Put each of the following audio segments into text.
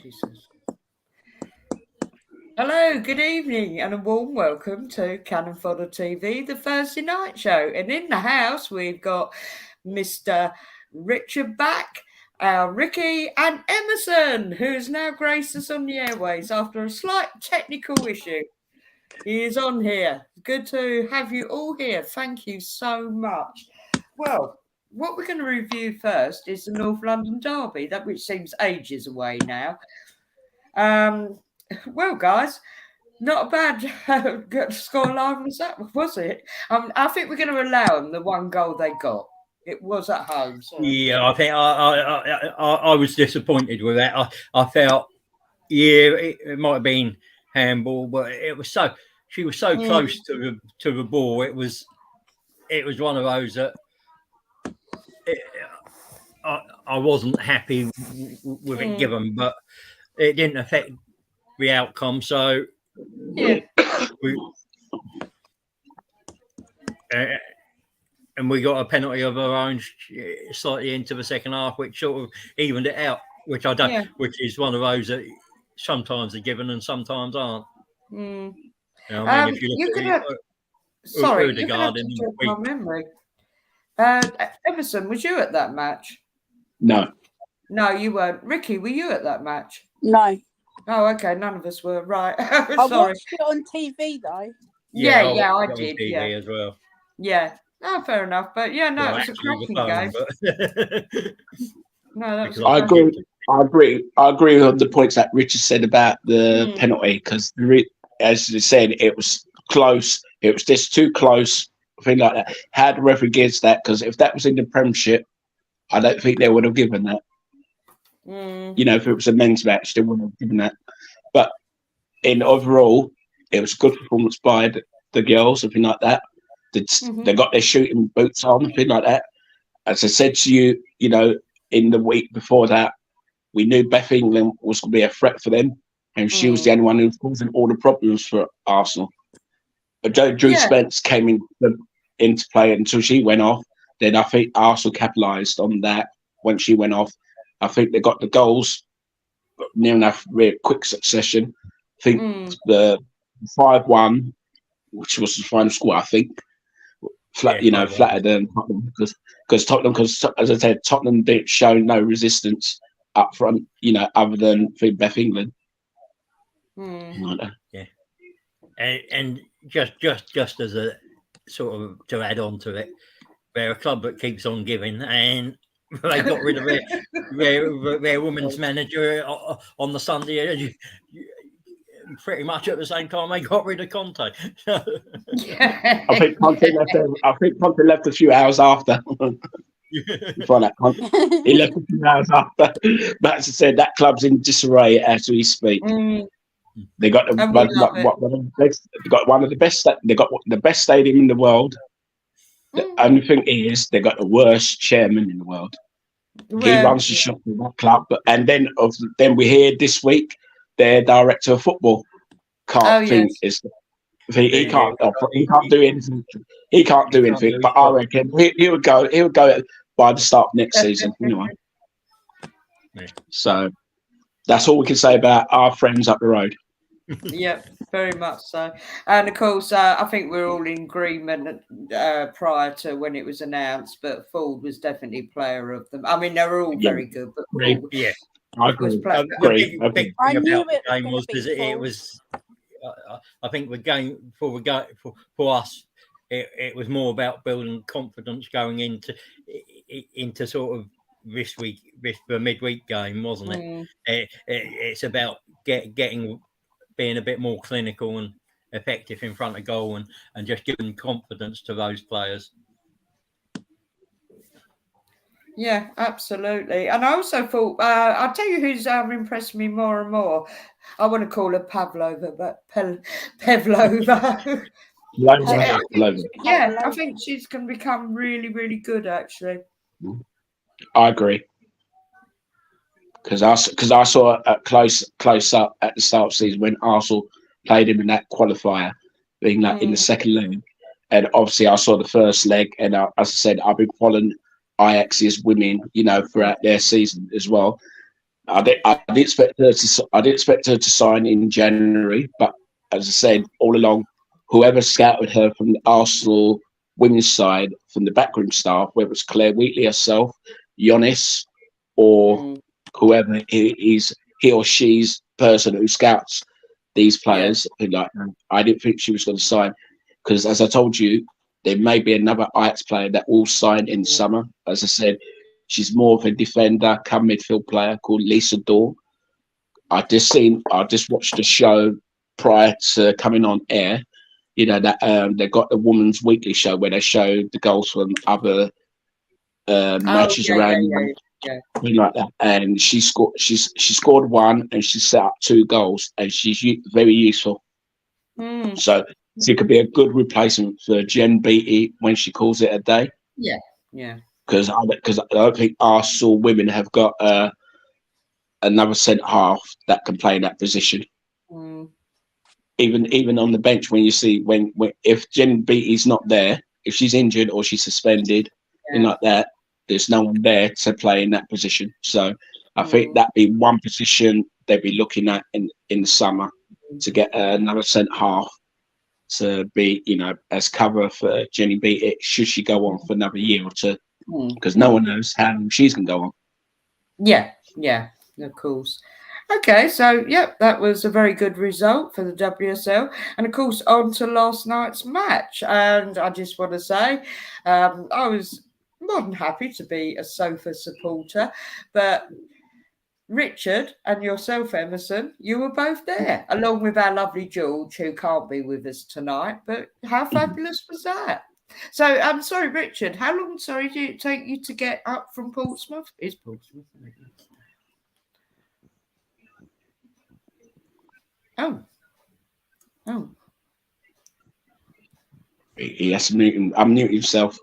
he says. Hello, good evening, and a warm welcome to Cannon Fodder TV, the Thursday night show. And in the house, we've got Mr. Richard back, Ricky, and Emerson, who's now graced us on the airways after a slight technical issue. He is on here. Good to have you all here. Thank you so much. Well, what we're going to review first is the North London Derby, that which seems ages away now. Well, guys, not a bad scoreline was it? I think we're going to allow them the one goal they got. It was at home. So. Yeah, I think I was disappointed with that. I felt, it might have been handball, but it was she was so close to the ball. It was one of those that I wasn't happy with it given, but it didn't affect the outcome. So and we got a penalty of our own slightly into the second half, which sort of evened it out. Which I don't. Which is one of those that sometimes are given and sometimes aren't. Mm. You know, I mean, if you look at sorry, you're going to have to check my memory. Emerson, was you at that match? No. No, you weren't. Ricky, were you at that match? No. Oh, okay. None of us were. Right. I watched it on TV, though. Yeah, I did. TV as well. Yeah. No, fair enough. But yeah, no, it was a cracking game. No, that was. I agree on the points that Richard said about the penalty, because as you said, it was close. It was just too close. Thing like that. How the referee gives that? Because if that was in the Premiership, I don't think they would have given that. You know, if it was a men's match, they wouldn't have given that. But in overall, it was a good performance by the girls, something like that. They got their shooting boots on, something like that. As I said to you, you know, in the week before that, we knew Beth England was going to be a threat for them, and she was the only one who was causing all the problems for Arsenal. But Drew Spence came into play until she went off. Then I think Arsenal capitalised on that when she went off. I think they got the goals near enough, very quick succession. I think the 5-1, which was the final score, I think, flattered than Tottenham because Tottenham, as I said, Tottenham didn't show no resistance up front, you know, other than Beth England. Yeah, and just as a sort of to add on to it, they're a club that keeps on giving, and they got rid of their women's manager on the Sunday. Pretty much at the same time they got rid of Conte. I think Conte left a few hours after. Before that, he left a few hours after. But as I said, that club's in disarray as we speak. They got one of the best. They got the best stadium in the world. The only thing is, they got the worst chairman in the world. He runs the shop in that club. And then we hear this week their director of football he can't do anything. He can't do anything. But I reckon he would go by the start of next season anyway. So that's all we can say about our friends up the road. Yeah, very much so. And of course, I think we're all in agreement prior to when it was announced, but Ford was definitely player of them. I mean, they were all very good, but Ford I agree. The big thing about the game was it was. I think the game for us, it was more about building confidence going into sort of the midweek game, wasn't it? It's about being a bit more clinical and effective in front of goal and just giving confidence to those players. Yeah, absolutely. And I also thought, I'll tell you who's impressed me more and more. I want to call her Pavlova, but Pavlova. Yeah, I think she's going to become really, really good, actually. I agree. Because I saw a close up at the start of the season when Arsenal played him in that qualifier, being like in the second leg. And obviously I saw the first leg, and as I said, I've been following Ajax's women, you know, throughout their season as well. I didn't expect her to. I didn't expect her to sign in January, but as I said all along, whoever scouted her from the Arsenal women's side, from the backroom staff, whether it's Claire Wheatley herself, Yonis, or whoever he or she's person who scouts these players, like, I didn't think she was going to sign, because as I told you, there may be another Ajax player that will sign in the summer. As I said, she's more of a defender, come midfield player called Lisa Daw. I just watched the show prior to coming on air. You know that they got the Women's Weekly show where they showed the goals from other matches around like that, and she scored one, and she set up 2 goals, and she's very useful. So she could be a good replacement for Jen Beattie when she calls it a day. Yeah. Because I don't think Arsenal women have got another centre half that can play in that position. Even on the bench, when you see when if Jen Beattie's not there, if she's injured or she's suspended, like that, there's no one there to play in that position. So I think that'd be one position they'd be looking at in the summer to get another centre half to be, as cover for Jenny Beattie should she go on for another year or two, because no one knows how long she's going to go on. Yeah, of course. Okay, so that was a very good result for the WSL, and of course on to last night's match. And I just want to say, I was more than happy to be a sofa supporter, but Richard and yourself, Emerson, you were both there, along with our lovely George, who can't be with us tonight. But how fabulous was that? So I'm sorry, Richard, how long, did it take you to get up from Portsmouth? It's Portsmouth, isn't it? Oh. He has to unmute himself.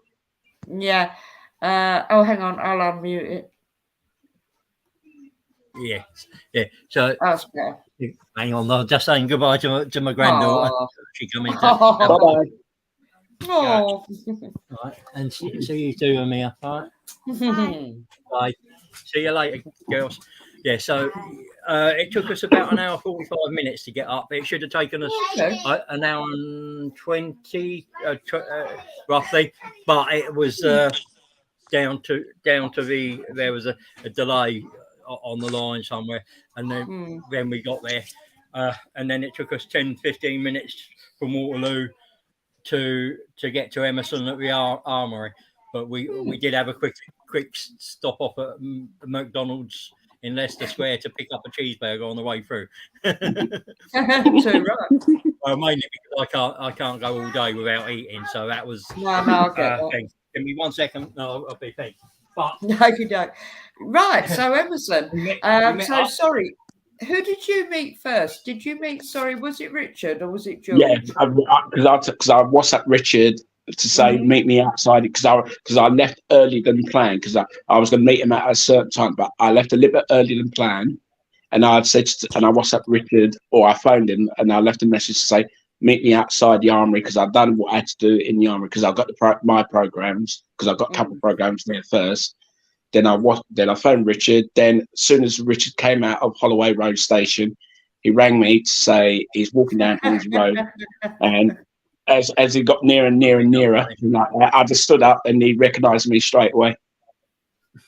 Yeah. Hang on, I'll unmute it. Yeah. So that's better. Hang on, I'm just saying goodbye to my granddaughter. She come in. Bye-bye. Oh. Right, and see you too, Amir. All right. Bye. See you later, girls. Yeah, so it took us about an hour 45 minutes to get up. It should have taken us an hour and 20, roughly, but it was down to there was a delay on the line somewhere, and then we got there, and then it took us 10-15 minutes from Waterloo to get to Emerson at the Armoury, but we did have a quick stop off at McDonald's in Leicester Square to pick up a cheeseburger on the way through. Too right. Well, mainly because I can't go all day without eating, so that was. No, I get that. Thanks. Give me 1 second. No, I'll be thanks. But no, you don't. Right, so Emerson. Sorry. Who did you meet first? Did you meet? Sorry, was it Richard or was it George? Yeah, because I WhatsApped Richard to say meet me outside because I left earlier than planned because I was going to meet him at a certain time, but I left a little bit earlier than planned, and I said and I WhatsApped Richard or I phoned him and I left a message to say meet me outside the Armoury because I've done what I had to do in the Armoury because I got my programs because I got a couple of programs there first. Then I phoned Richard. Then as soon as Richard came out of Holloway Road Station, he rang me to say he's walking down Hills Road, and as he got nearer and nearer, I just stood up and he recognised me straight away.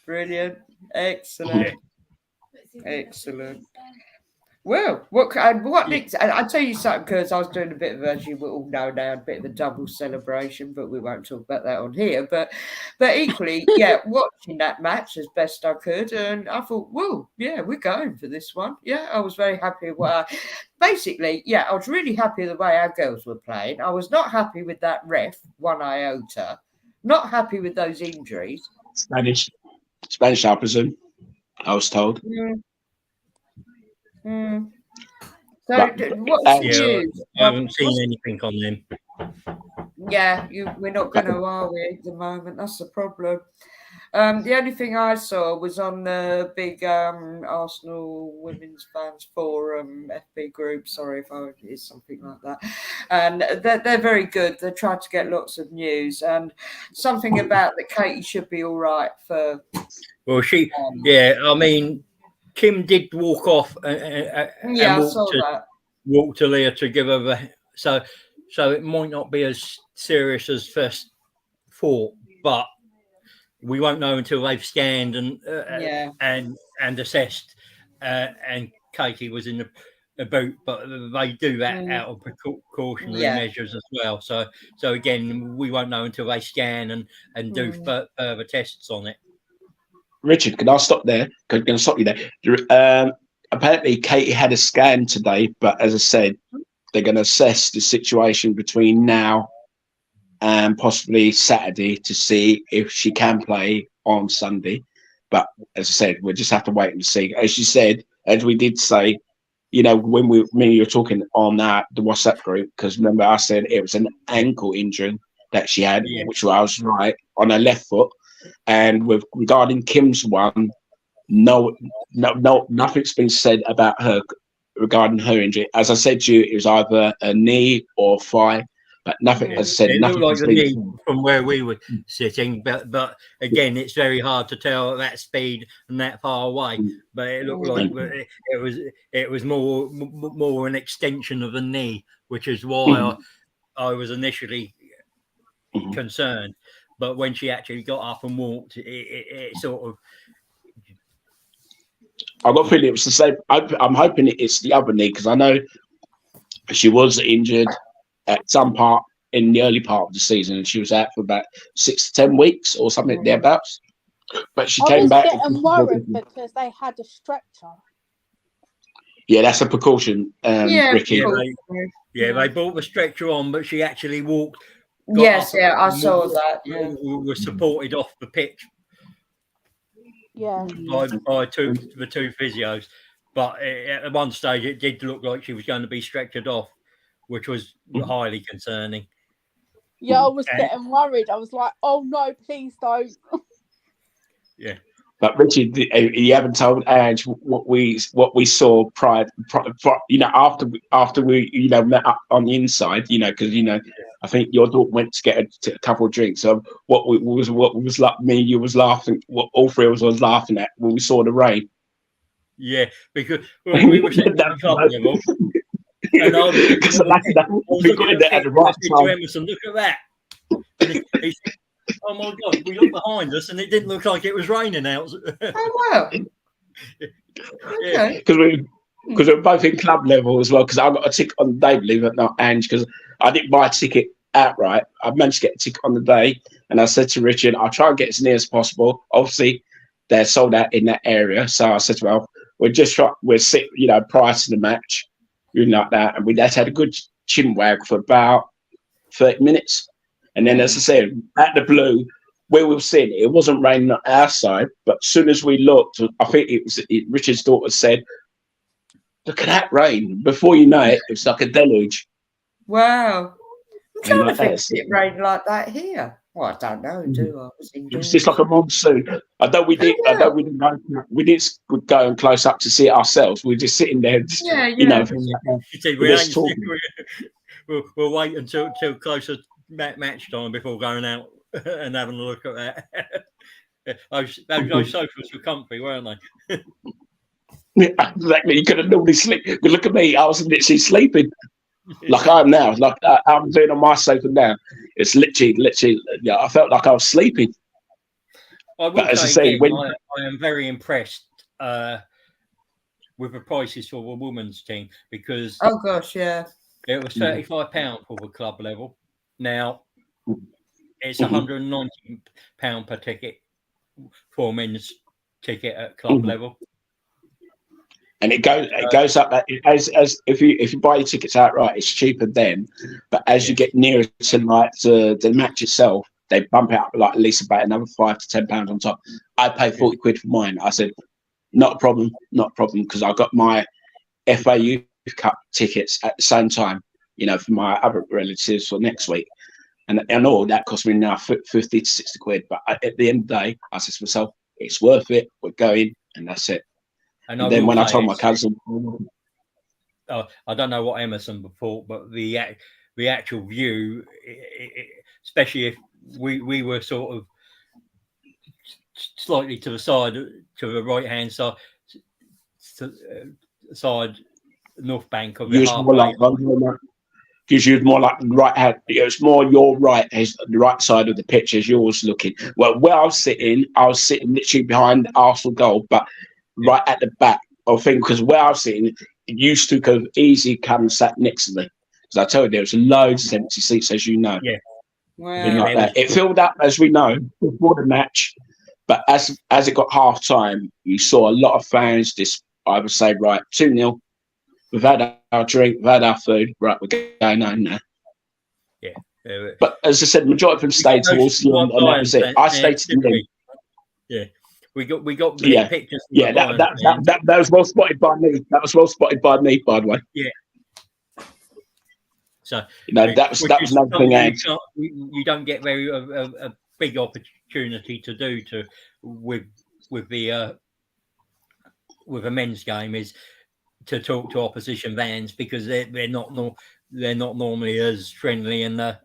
Brilliant, excellent. Well, what next? I'll tell you something because I was doing a bit of, as you all know now, a bit of a double celebration, but we won't talk about that on here. But equally, watching that match as best I could, and I thought, well, we're going for this one. Yeah, I was very happy. Basically, I was really happy the way our girls were playing. I was not happy with that ref, 1 iota. Not happy with those injuries. Spanish, I presume. I was told. So, what's the news? I haven't seen anything on them. We're not going to, are we, at the moment? That's the problem. The only thing I saw was on the big Arsenal Women's Fans Forum FB group. Sorry if it's something like that. And they're very good. They try to get lots of news and something about that Katie should be all right for. Well, I mean, Kim did walk off and I saw that. Walk to Leah to give her so it might not be as serious as first thought, but we won't know until they've scanned and assessed. And Katie was in the boot, but they do that out of precautionary measures as well. So again, we won't know until they scan and do further tests on it. Richard, can I stop there? I'm going to stop you there. Apparently, Katie had a scan today, but as I said, they're going to assess the situation between now and possibly Saturday to see if she can play on Sunday. But as I said, we'll just have to wait and see. As you said, as we did say, when me and you were talking on the WhatsApp group, because remember I said it was an ankle injury that she had, which I was right, on her left foot. And regarding Kim's one, no, nothing's been said about her regarding her injury. As I said to you, it was either a knee or thigh, but nothing. As I said, it nothing looked like a knee from where we were sitting, but again, it's very hard to tell at that speed and that far away. But it looked like it was more an extension of the knee, which is why I was initially concerned. But when she actually got up and walked, it sort of. I've got a feeling it was the same. I'm hoping it's the other knee because I know she was injured at some part in the early part of the season, and she was out for about 6 to 10 weeks or something thereabouts. But she came back. I was getting worried because they had a stretcher. Yeah, that's a precaution, Ricky. They brought the stretcher on, but she actually walked. Yes, I saw that. Was supported off the pitch. Yeah. By the two physios, but at one stage it did look like she was going to be stretchered off, which was highly concerning. Yeah, I was getting worried. I was like, "Oh no, please don't." Yeah. But Richard, you haven't told Ange what we saw prior, after we met up on the inside, because I think your daughter went to get a couple of drinks. So what was like me, you was laughing. What all three of us was laughing at when we saw the rain. Yeah, because we were sitting at the club level, and I was looking at the right to Emerson. Look at that! And he said, "Oh my God!" We looked behind us, and it didn't look like it was raining out. Oh wow! Okay, because we're both in club level as well. Because I got a ticket on the day, believe it or not, Ange, because I didn't buy a ticket outright. I managed to get a ticket on the day, and I said to Richard, "I'll try and get as near as possible." Obviously, they're sold out in that area, so I said to him, we're sit, prior to the match, like that, and we had a good chin wag for about 30 minutes, and then as I said, at the blue, where we were sitting, it wasn't raining on our side, but as soon as we looked, I think Richard's daughter said, "Look at that rain!" Before you know it, it was like a deluge. Wow. I'm trying to think it rained like that here. Well, I don't know, do I? It was just like a monsoon. I didn't go close up to see it ourselves. We were just sitting there, we'll wait until closer match time before going out and having a look at that. Those sofas were comfy, weren't they? Exactly. You could have normally sleep. But look at me. I was literally sleeping. Like I am now, like I'm doing on my sofa now. It's literally. Yeah, I felt like I was sleeping. But as I say, I am very impressed with the prices for the women's team because oh gosh, yeah, it was £35 for the club level. Now it's £190 per ticket for men's ticket at club level. And it goes up as if you buy your tickets outright, it's cheaper then. But as you get nearer to like the match itself, they bump it up like at least about another £5 to £10 on top. I paid 40 quid for mine. I said, not a problem, because I got my FA Youth Cup tickets at the same time, for my other relatives for next week. And all that cost me now 50 to 60 quid. But at the end of the day, I said to myself, it's worth it. We're going, and that's it. And then when I told my cousin, I don't know what Emerson thought, but the actual view, especially if we were sort of slightly to the side, to the right hand side, side, north bank of You the was more halfway. like because you'd more like right hand. It was more your right, as the right side of the pitch as yours looking. Well, where I was sitting literally behind the Arsenal goal, but right at the back of thing. Because where I was sitting, it used to go easy come sat next to me. Because I told you there was loads of empty seats, as you know. Yeah. Wow. Like that. It filled up, as we know, before the match. But as it got half time, you saw a lot of fans just, I would say, right, 2-0. We've had our drink, we've had our food, right, we're going home now. Yeah. But as I said, majority of them stayed towards the end, and that was it. I stayed to the end. Yeah. We got pictures. Yeah, that was well spotted by me. That was well spotted by me, by the way. Yeah. So that was another thing. You don't get a big opportunity to do with a men's game is to talk to opposition fans, because they're not normally as friendly and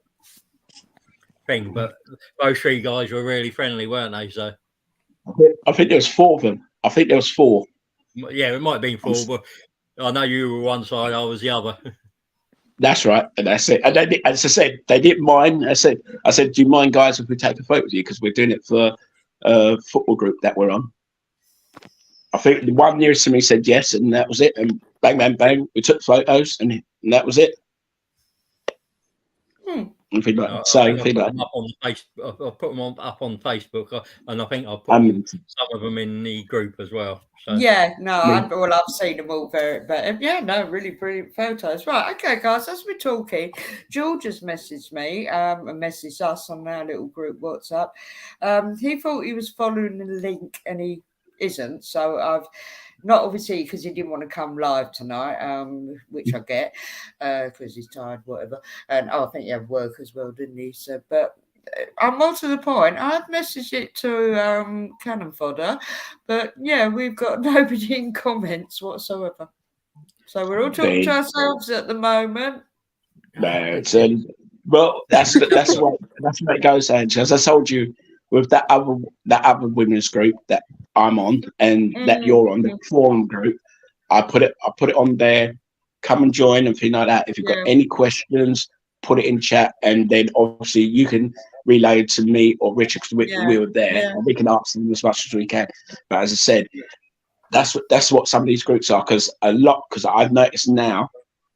thing. But those three guys were really friendly, weren't they? So I think there was 4 of them. I think there was 4. Yeah, it might have been 4, but I know you were one side, I was the other. That's right, and that's it. And they, as I said, they didn't mind. I said, do you mind, guys, if we take a photo with you, because we're doing it for a football group that we're on. I think the one nearest to me said yes, and that was it. And bang, bang, bang, we took photos, and that was it. I put them up on Facebook, and I think I put some of them in the group as well. So. Yeah, no, I've seen them all but yeah, no, really brilliant photos. Right, okay, guys, as we're talking, George has messaged me and messaged us on our little group WhatsApp. He thought he was following the link, and he isn't. So I've not, obviously, because he didn't want to come live tonight, which I get, because he's tired, whatever. And I think he had work as well, didn't he? So, but I'm more to the point. I've messaged it to Cannon Fodder, but yeah, we've got nobody in comments whatsoever. So we're all talking to ourselves at the moment. No, well, that's what it goes, Ange. As I told you, with that other women's group that I'm on and that you're on, the forum group, I put it on there. Come and join and things like that. If you've got any questions, put it in chat, and then obviously you can relay it to me or Richard, because we were there, and we can answer them as much as we can. But as I said, that's what some of these groups are, because I've noticed now,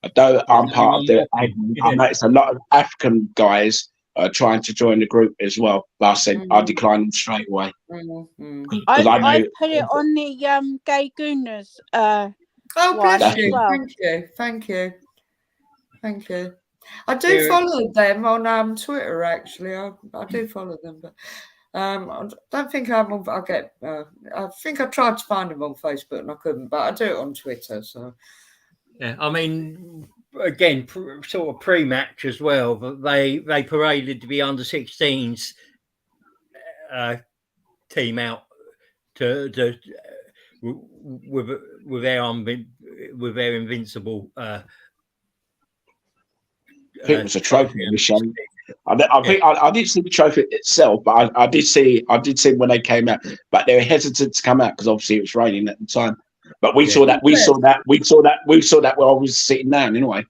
although I'm part of the, I've noticed a lot of African guys trying to join the group as well. But I said I declined them straight away. I put it on the Gay Gooners. Oh, bless you! Well. Thank you. I do follow them on Twitter. Actually, I do follow them, but I don't think I'm on. I think I tried to find them on Facebook and I couldn't, but I do it on Twitter. So yeah, I mean, again, sort of pre-match as well. But they paraded to be under 16s team out to with their invincible. I think it was a trophy in the show. I didn't see the trophy itself, but I did see when they came out. But they were hesitant to come out because obviously it was raining at the time. But we saw that while I was sitting down anyway.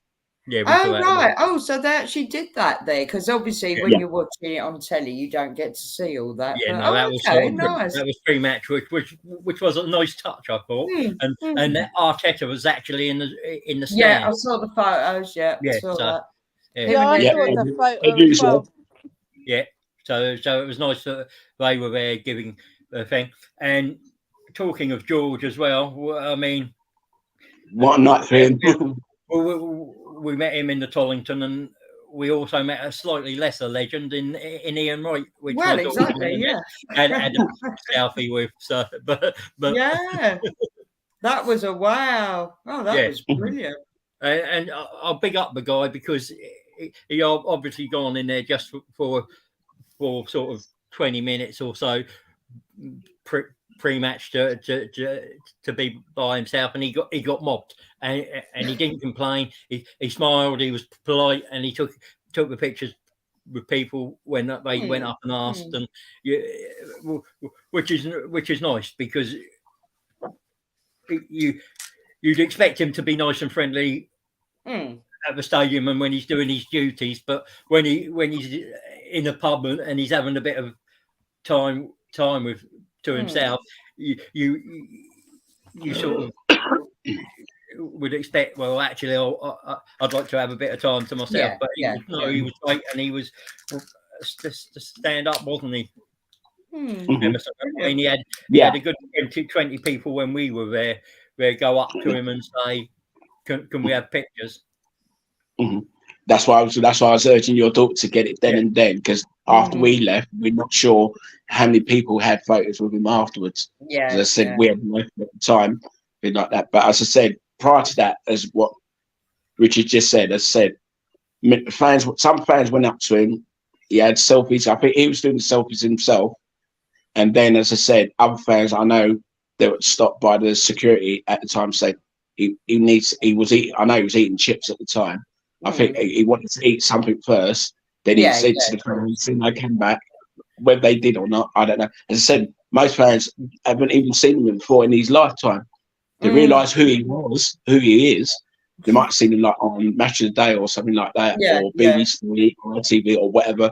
Yeah. Right. Oh, so they actually did that there, because obviously when you're watching it on telly, you don't get to see all that. Yeah, but, that was nice. That was pre-match, which was a nice touch, I thought. And Arteta was actually in the stand. Yeah, I saw the photos. Yeah, I saw that. I saw the photo as well. Yeah, so it was nice that they were there giving the thing. And talking of George as well, I mean, what a night for him. We met him in the Tollington, and we also met a slightly lesser legend in Ian Wright, which and a selfie with. So, but yeah, that was a wow. Oh, that was brilliant. And I'll big up the guy, because he obviously gone in there just for sort of 20 minutes or so pre-match to be by himself, and he got mobbed, and he didn't complain. He smiled, he was polite, and he took the pictures with people when they went up and asked, and which is nice, because you'd expect him to be nice and friendly at the stadium and when he's doing his duties, but when he's in a pub and he's having a bit of time with to himself, you sort of would expect. Well, actually, I'd like to have a bit of time to myself. But he was great, and he was just stand up, wasn't he? I mean, he had a good 20 people when we were there. They go up to him and say, "Can we have pictures?" That's why I was urging your daughter to get it then and then, because after we left, we're not sure how many people had photos with him afterwards. As I said, we hadn't left at the time, things like that. But as I said, prior to that, as what Richard just said, some fans went up to him. He had selfies. I think he was doing the selfies himself. And then, as I said, other fans I know they were stopped by the security at the time. Said he was eating chips at the time. I think he wanted to eat something first. Then he said to the fans, and they came back. Whether they did or not, I don't know. As I said, most fans haven't even seen him before in his lifetime. They realise who he is. They might have seen him like on Match of the Day or something like that, or BBC or TV or whatever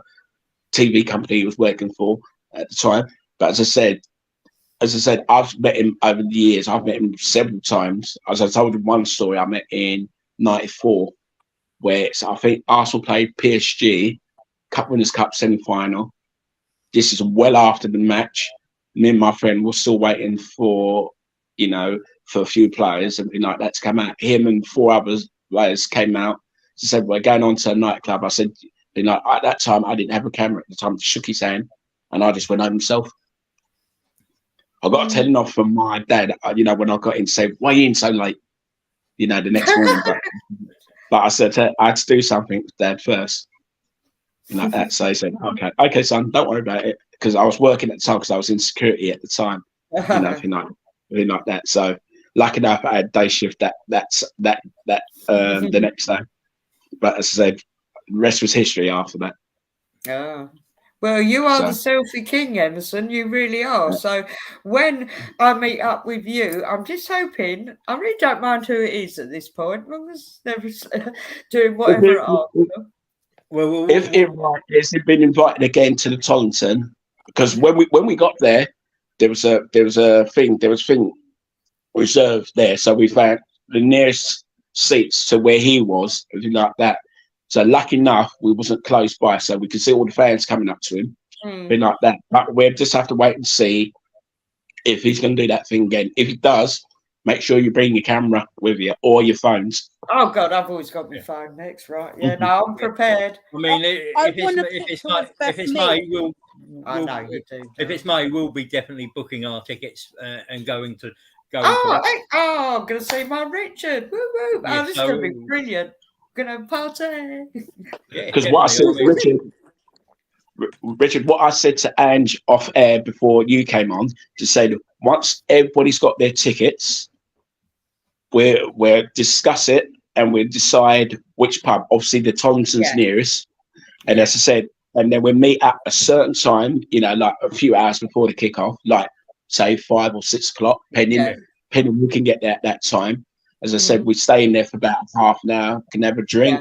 TV company he was working for at the time. But as I said, I've met him over the years. I've met him several times. As I told him one story, I met in '94. Where I think Arsenal played PSG, Cup Winners' Cup semi-final. This is well after the match. Me and my friend were still waiting for a few players and like that to come out. Him and 4 other players came out. He said, "We're going on to a nightclub." I said, at that time, I didn't have a camera at the time. I shook his hand and I just went home myself. I got a telling off from my dad, when I got in, say, "Why are you in so late?" The next morning. But I said, I had to do something with Dad first. Like that. So he said, okay, son, don't worry about it. Because I was working at the time, because I was in security at the time. Anything like that. So lucky enough, I had day shift the next day. But as I said, the rest was history after that. Oh. Well, you are the selfie king, Emerson. You really are. So when I meet up with you, I'm just hoping, I really don't mind who it is at this point, as long as they're doing whatever Has it been invited again to the Tontton? Because when we got there, there was a thing reserved there. So we found the nearest seats to where he was, everything like that. So lucky enough, we wasn't close by, so we could see all the fans coming up to him, thing like that. But we just have to wait and see if he's going to do that thing again. If he does, make sure you bring your camera with you or your phones. Oh God, I've always got my phone next, right? Yeah, no, I'm prepared. I mean, if it's May, we'll be definitely booking our tickets and going to. I'm going to see my Richard. Woo woo! Yeah, this is going to be brilliant. Gonna party. Because what I said, Richard, what I said to Ange off air before you came on, to say that once everybody's got their tickets, we'll discuss it and we'll decide which pub. Obviously, the Tonson's nearest, and as I said, and then we'll meet at a certain time. Like a few hours before the kickoff, like say 5 or 6 o'clock, depending we can get there at that time. As I said, we stay in there for about half an hour, can have a drink,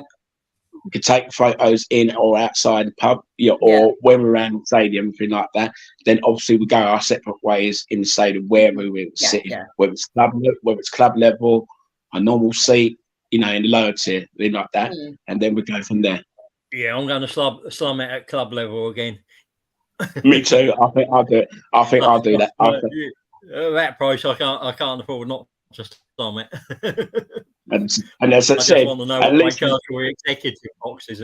we could take photos in or outside the pub, or when we're around the stadium, anything like that. Then obviously we go our separate ways in the stadium where we were sitting, whether it's club level, a normal seat, in the lower tier, thing like that, and then we go from there. Yeah, I'm going to slum it at club level again. Me too. I think I'll do it. I think I'll do that. At that price, I can't afford not to slum it. and as I said, just want to know what my charge for executive box is.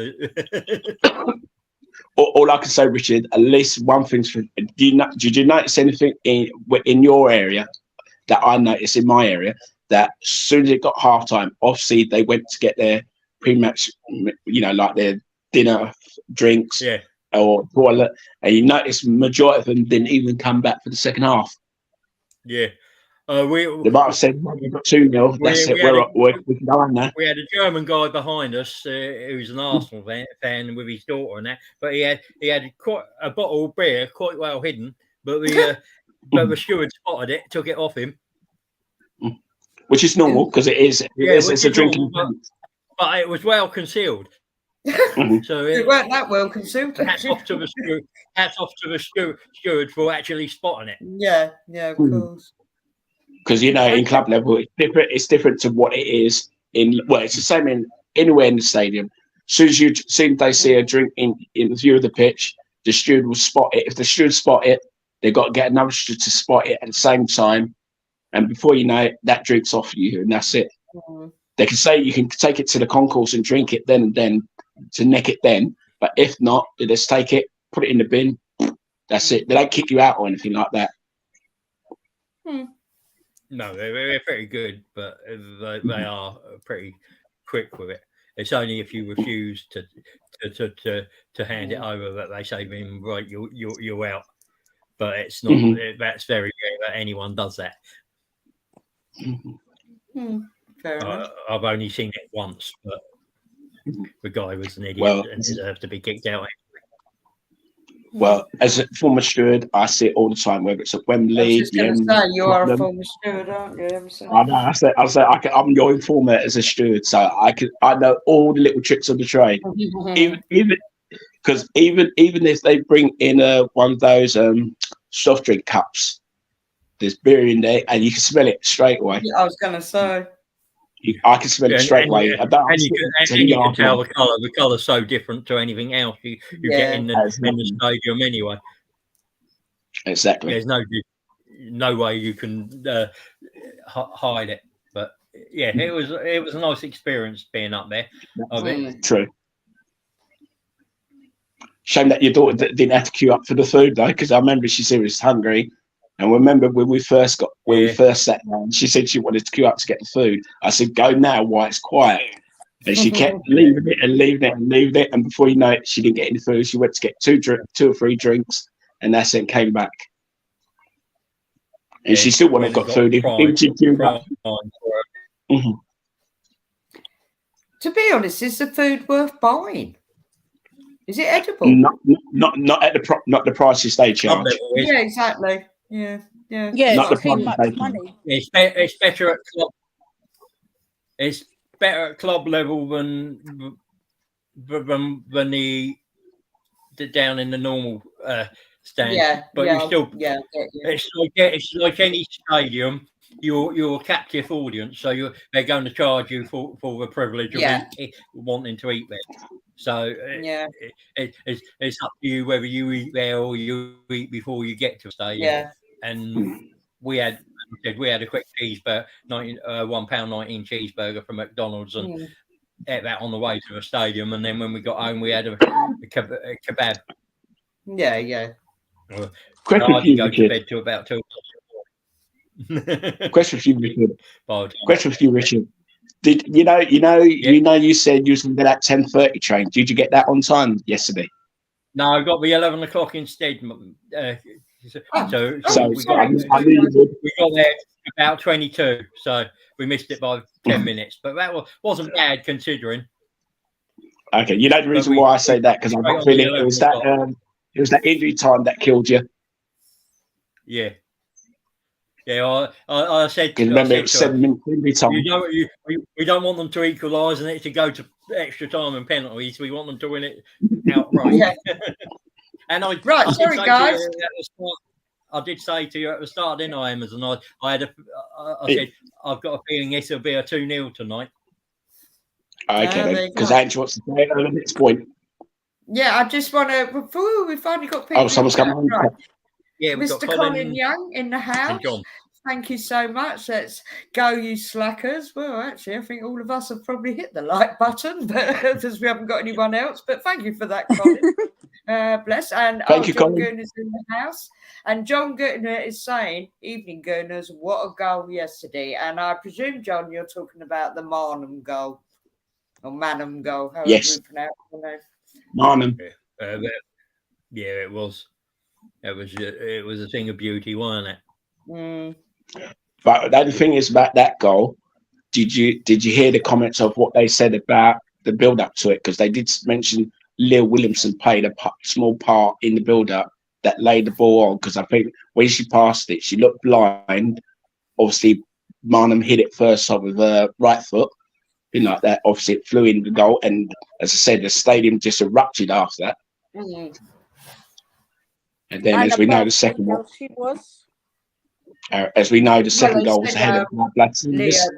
All I can say, Richard, at least one thing's for. Did you notice anything in your area that I noticed in my area? That as soon as it got halftime, obviously they went to get their pre-match, like their dinner, drinks, or toilet, and you notice the majority of them didn't even come back for the second half. Yeah. They might have said, "We've got 2-0. That's it. We can go on now." We had a German guy behind us who's an Arsenal fan with his daughter and that, but he had quite a bottle of beer, quite well hidden. But the steward spotted it, took it off him. which is normal because it is. It's a drinking. Normal, but it was well concealed. So it weren't that well concealed. Hats off to the steward for actually spotting it. Yeah, of course. Because in club level, it's different. It's different to what it is in. Well, it's the same in anywhere in the stadium. Soon as they see a drink in the view of the pitch, the steward will spot it. If the steward spot it, they've got to get another steward to spot it at the same time, and before you know it, that drink's off you, and that's it. They can say you can take it to the concourse and drink it then and then to nick it then, but if not, they just take it, put it in the bin. That's it. They don't kick you out or anything like that. No, they're pretty good, but they are pretty quick with it. It's only if you refuse to hand it over that they say, right, you're out. But it's not. That's very rare that anyone does that. Fair enough. I've only seen it once, but the guy was an idiot and deserved to be kicked out. Well, as a former steward, I see it all the time, whether it's at Wembley. I was just going to say, you are a former steward, aren't you? I know. I'm your informer as a steward, so I know all the little tricks of the trade. even if they bring in one of those soft drink cups, there's beer in there, and you can smell it straight away. Yeah, I was going to say. I can smell it straight away. You can tell the colour. The colour's so different to anything else you get in the stadium anyway. Exactly. There's no way you can hide it. But yeah, it was a nice experience being up there. True. Shame that your daughter didn't have to queue up for the food though, because I remember she said she was hungry. And remember when we first sat down, she said she wanted to queue up to get the food. I said, "Go now while it's quiet." And she kept leaving it. And before you know it, she didn't get any food. She went to get two or three drinks, and that's it. Came back, and she still wouldn't have got food. Even she queued up. To be honest, is the food worth buying? Is it edible? Not at the prices they charge. Yeah, exactly. Yeah. Not it's too much money. It's better at club. It's better at club level than the down in the normal stand. Yeah, but yeah, you still. Yeah. It's like any stadium. You're a captive audience, so they're going to charge you for the privilege of wanting to eat there. So it's up to you whether you eat there or you eat before you get to a stadium. Yeah. And we had a quick cheeseburger, £1.19 cheeseburger from McDonald's, and ate that on the way to the stadium. And then when we got home, we had a kebab. Yeah. Question I didn't go to bed till about 2 o'clock. Question for you, Richard. Did you said you was going to get that 10:30 train? Did you get that on time yesterday? No, I got the 11 o'clock instead. We got there about 22, so we missed it by 10 minutes. But that wasn't bad considering. Okay, you know the reason why I say that, because I'm not feeling it was that injury time that killed you. Yeah. Yeah, I said. Remember, it was 7 minutes injury time. We don't want them to equalise and it to go to extra time and penalties. We want them to win it outright. Yeah. And I did say to you at the start, didn't I, Amazon? I said I've got a feeling this will be a 2-0 tonight. Okay, because Ange wants to play it at this point. Yeah, I just want to. Before we finally got people. Oh, someone's coming on. Right. Yeah, Mr. Colin Young in the house. Thank you so much. Let's go, you slackers. Well, actually, I think all of us have probably hit the like button, but because we haven't got anyone else. But thank you for that, Colin. Bless. And thank you, John Colin. Gooner's in the house. And John Gooner is saying, "Evening, Gooners, what a goal yesterday." And I presume, John, you're talking about the Marnham goal or Manham goal. How yes. we pronounce it? Marnham. Yeah, it was. It was a thing of beauty, wasn't it? But the other thing is about that goal. Did you hear the comments of what they said about the build up to it? Because they did mention Leah Williamson played a small part in the build up that laid the ball on. Because I think when she passed it, she looked blind. Obviously, Marnham hit it first time with right foot. Like that. Obviously, it flew in the goal, and as I said, the stadium just erupted after that. Mm. And then, as we know, the second one. She was. As we know, the second goal was ahead of Leo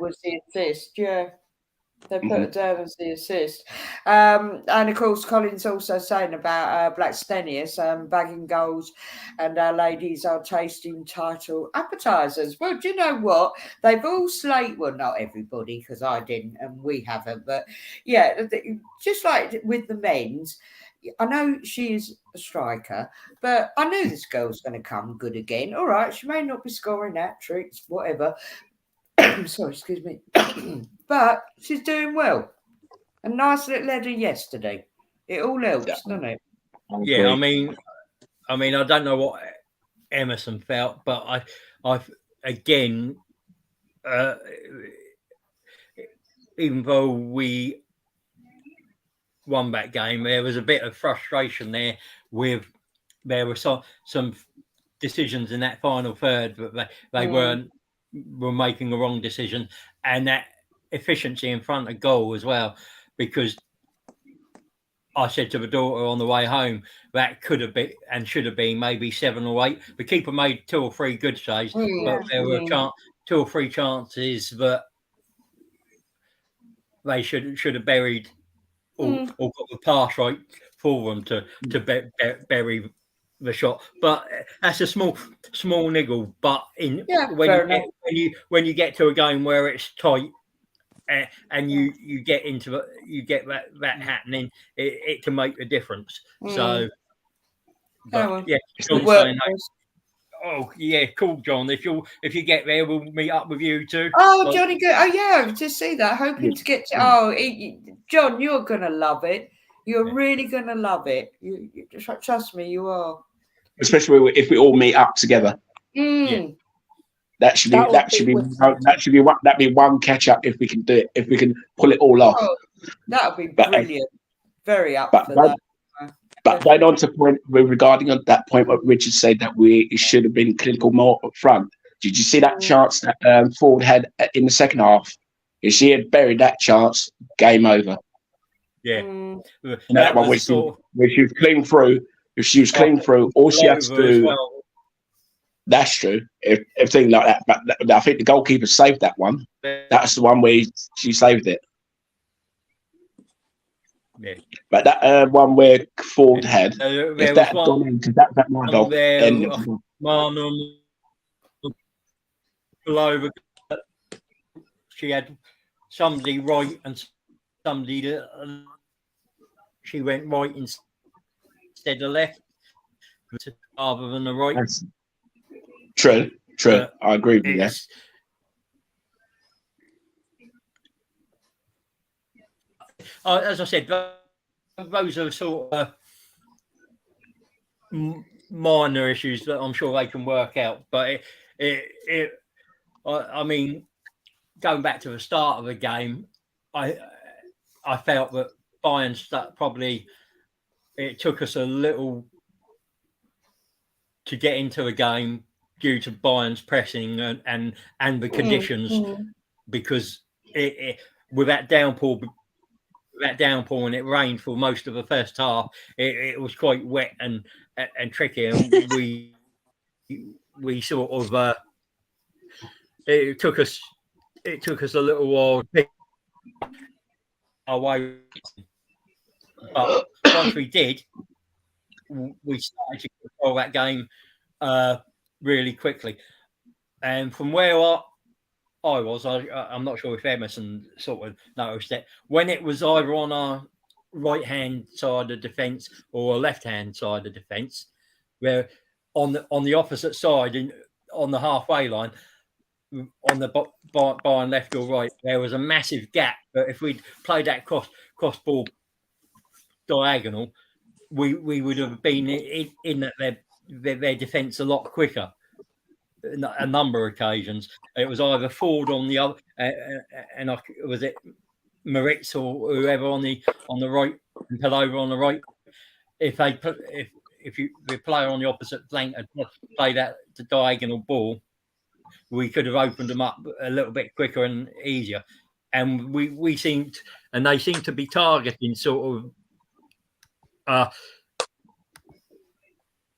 was the assist. Yeah. They put it down as the assist. And of course, Colin's also saying about Black Stenius bagging goals, and our ladies are tasting title appetizers. Well, do you know what? They've all slated, well, not everybody, because I didn't and we haven't, but yeah, just like with the men's, I know she is a striker, but I knew this girl's going to come good again. All right, she may not be scoring hat-tricks, whatever. Sorry, excuse me. But she's doing well. A nice little header yesterday. It all helps, doesn't it? Yeah, I mean, I don't know what Emerson felt, but I again, even though we won that game, there was a bit of frustration there. There were some decisions in that final third that they were making a wrong decision, and that efficiency in front of goal as well, because I said to the daughter on the way home that could have been and should have been maybe 7 or 8. The keeper made 2 or 3 good saves, but there were 2 or 3 chances that they should have buried or got the pass right for them to bury the shot. But that's a small niggle. But when you get to a game where it's tight, and you get that happening, it can make a difference. So, but John's saying, oh yeah, cool, John. If you get there, we'll meet up with you too. Oh, Johnny, good. Oh yeah, to see that. Hoping to get to. John, you're gonna love it. You're really gonna love it. You trust me, you are. Especially if we all meet up together. Yeah. That should be one catch up if we can do it. If we can pull it all off, that would be brilliant. Very up for that. But then on to point regarding that point, what Richard said that we should have been clinical more up front. Did you see that chance that Ford had in the second half? If she had buried that chance, game over. Yeah, that one where she was clean through. If she was clean through, all she had to do. That's true. If thing like that, but I think the goalkeeper saved that one. That's the one where she saved it. Yeah. But that one where Ford had, if that had gone in, because that might have ended. Over. She had somebody right and somebody that she went right instead of left, rather than the right. That's true. I agree with that. As I said, those are sort of minor issues that I'm sure they can work out. But I mean, going back to the start of the game, I felt that Bayern probably it took us a little to get into the game due to Bayern's pressing and the conditions, because with that downpour and it rained for most of the first half, it was quite wet and tricky, and we sort of it took us a little while to pick our way, but once we did, we started to control that game really quickly. And from where I was, I'm not sure if Emerson sort of noticed it, when it was either on our right-hand side of defence or a left-hand side of defence, where on the opposite side, on the halfway line, on the Bayern left or right, there was a massive gap. But if we'd played that cross ball diagonal, we would have been in their defence a lot quicker. A number of occasions, it was either Ford on the other, and was it Moritz or whoever on the right, and Pelova on the right. If the player on the opposite flank had played that the diagonal ball, we could have opened them up a little bit quicker and easier. And we seemed, and they seemed to be targeting sort of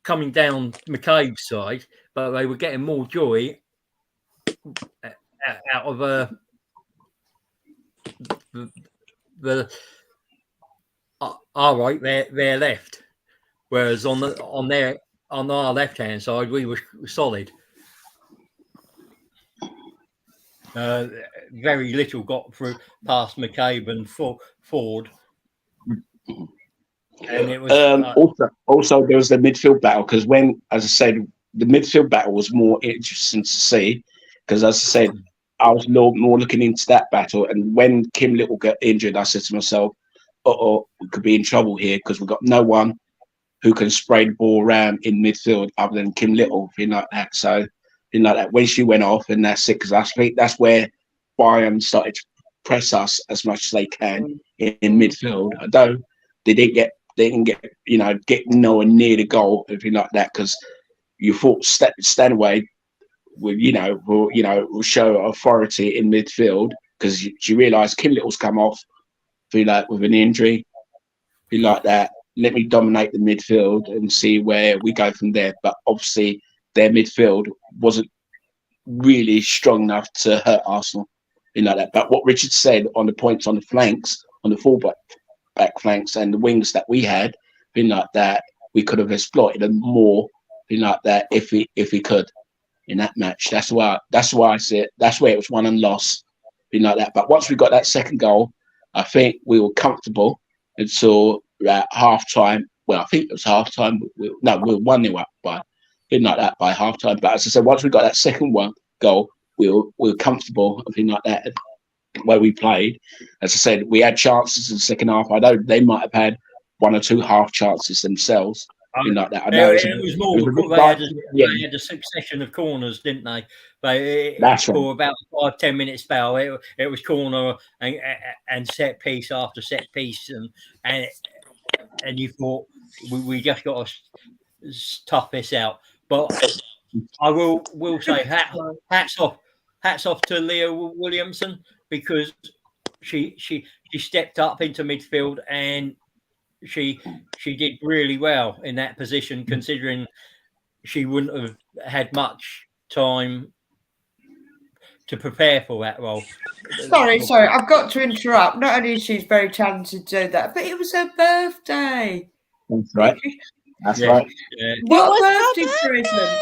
coming down McCabe's side, but they were getting more joy out of our right, their left. Whereas on our left hand side, we were solid. Very little got through past McCabe and Ford. And it was also there was the midfield battle, because when, as I said, the midfield battle was more interesting to see, because as I said, I was more looking into that battle, and when Kim Little got injured, I said to myself, we could be in trouble here, because we've got no one who can spray the ball around in midfield other than Kim Little, like that. So like that, when she went off, and that's it, because I think that's where Bayern started to press us as much as they can in midfield, although they didn't get nowhere near the goal, everything like that, because you thought Stanway will show authority in midfield, because she realised Kim Little's come off, with an injury, like that. Let me dominate the midfield and see where we go from there. But obviously, their midfield wasn't really strong enough to hurt Arsenal, like that. But what Richard said on the points on the flanks, on the fullback flanks and the wings that we had, like that, we could have exploited them more, like that, if we could in that match. That's why I see it. That's where it was won and lost, like that. But once we got that second goal, I think we were comfortable until half time. Well, I think it was half time. We were 1-0 up by half time. But as I said, once we got that second goal, we were comfortable, I think, like that, where we played. As I said, we had chances in the second half. I know they might have had one or two half chances themselves. Like that. I know it was more because they had a succession of corners, didn't they? That's right. For about 5-10 minute spell, it was corner and set piece after set piece, and you thought we just got to tough this out. But I will say hats off to Leah Williamson, because she stepped up into midfield and she did really well in that position, considering she wouldn't have had much time to prepare for that role. Sorry, I've got to interrupt. Not only is she very talented to do that, but it was her birthday. That's right. That's right. Yeah. What a birthday present!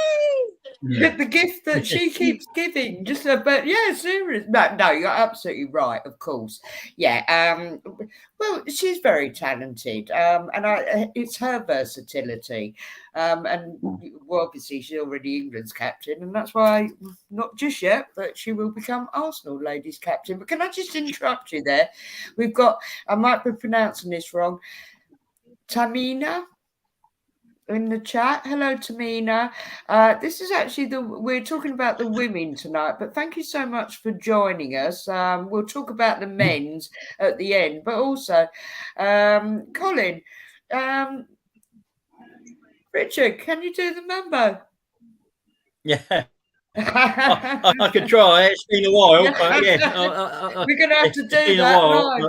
The gift that she keeps giving, serious. No, you're absolutely right. Of course, yeah. Well, she's very talented, and it's her versatility, and well, obviously she's already England's captain, and that's why not just yet, but she will become Arsenal ladies captain. But can I just interrupt you there? We've got, I might be pronouncing this wrong, Tamina in the chat. Hello, Tamina. This is actually we're talking about the women tonight, but thank you so much for joining us. We'll talk about the men's at the end, but also, Colin, Richard, can you do the mambo? Yeah. I could try. It's been a while, but yeah. We're going to have to do that live,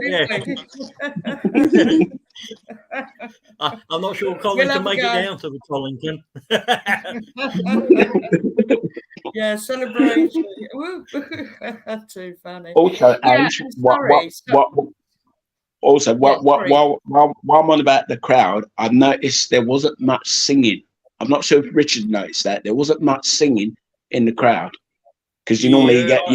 I'm not sure Colin can make it down to the Tollington. Yeah, celebration. Too funny. Also, while I'm on about the crowd, I've noticed there wasn't much singing. I'm not sure if Richard noticed that there wasn't much singing in the crowd, because you normally get a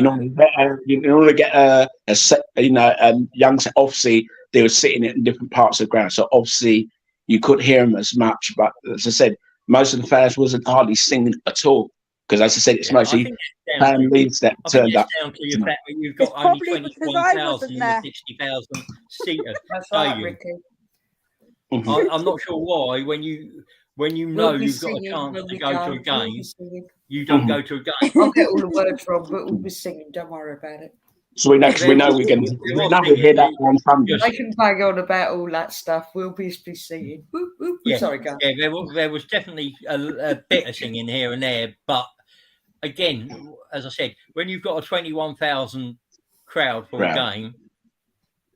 young. Obviously, they were sitting in different parts of the ground, so obviously you couldn't hear them as much. But as I said, most of the fans wasn't hardly singing at all, because as I said, it's mostly families that turned up. Down to your fact that you've got only 21,000 in the 60,000 seater stadium. I'm not sure why when you know you've got a chance to go to a game, you don't go to a game. I'll get all the words wrong, but we'll be singing. Don't worry about it. So we know we can hear that on Sunday. They can bang on about all that stuff. We'll be singing. Whoop, whoop. Yeah, sorry, guys. Yeah, there was definitely a bit of singing here and there, but again, as I said, when you've got a 21,000 crowd for a game,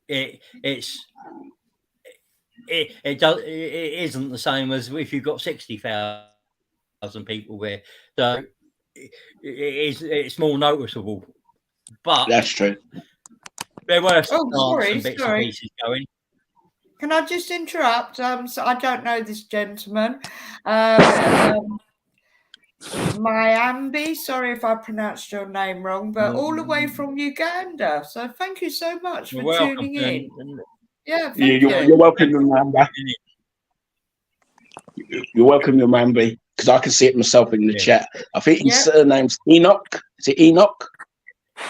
it isn't the same as if you've got 60,000 people there. So it's more noticeable. But that's true. There were some bits and pieces going. Can I just interrupt? So I don't know this gentleman. Mayambi, sorry if I pronounced your name wrong, but all the way from Uganda. So thank you so much for tuning in. Yeah, thank you. You're welcome, Mayambi. You're welcome, Mayambi, because I can see it myself in the chat. I think his surname's Enoch. Is it Enoch?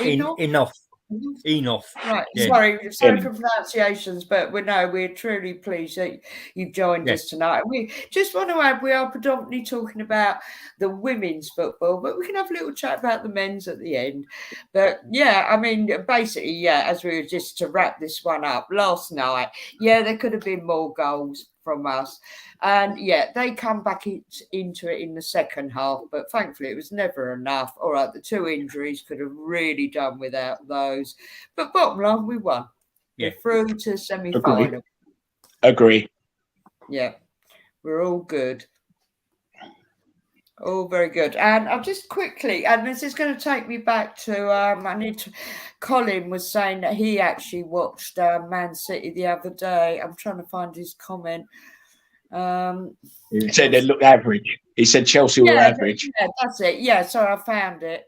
Enough. Right. Sorry for pronunciations, but we're truly pleased that you've joined us tonight. We just want to add, we are predominantly talking about the women's football, but we can have a little chat about the men's at the end. But I mean, basically, as we were just to wrap this one up, last night, there could have been more goals from us. And they come back into it in the second half, but thankfully it was never enough. All right, the 2 injuries could have really done without those. But bottom line, we won. We're through to semi-final. Agree. Yeah, we're all good. All very good. And I'll just quickly, and this is going to take me back to, Colin was saying that he actually watched Man City the other day. I'm trying to find his comment. He said they look average. He said Chelsea were average. Yeah, that's it. Yeah, sorry, I found it.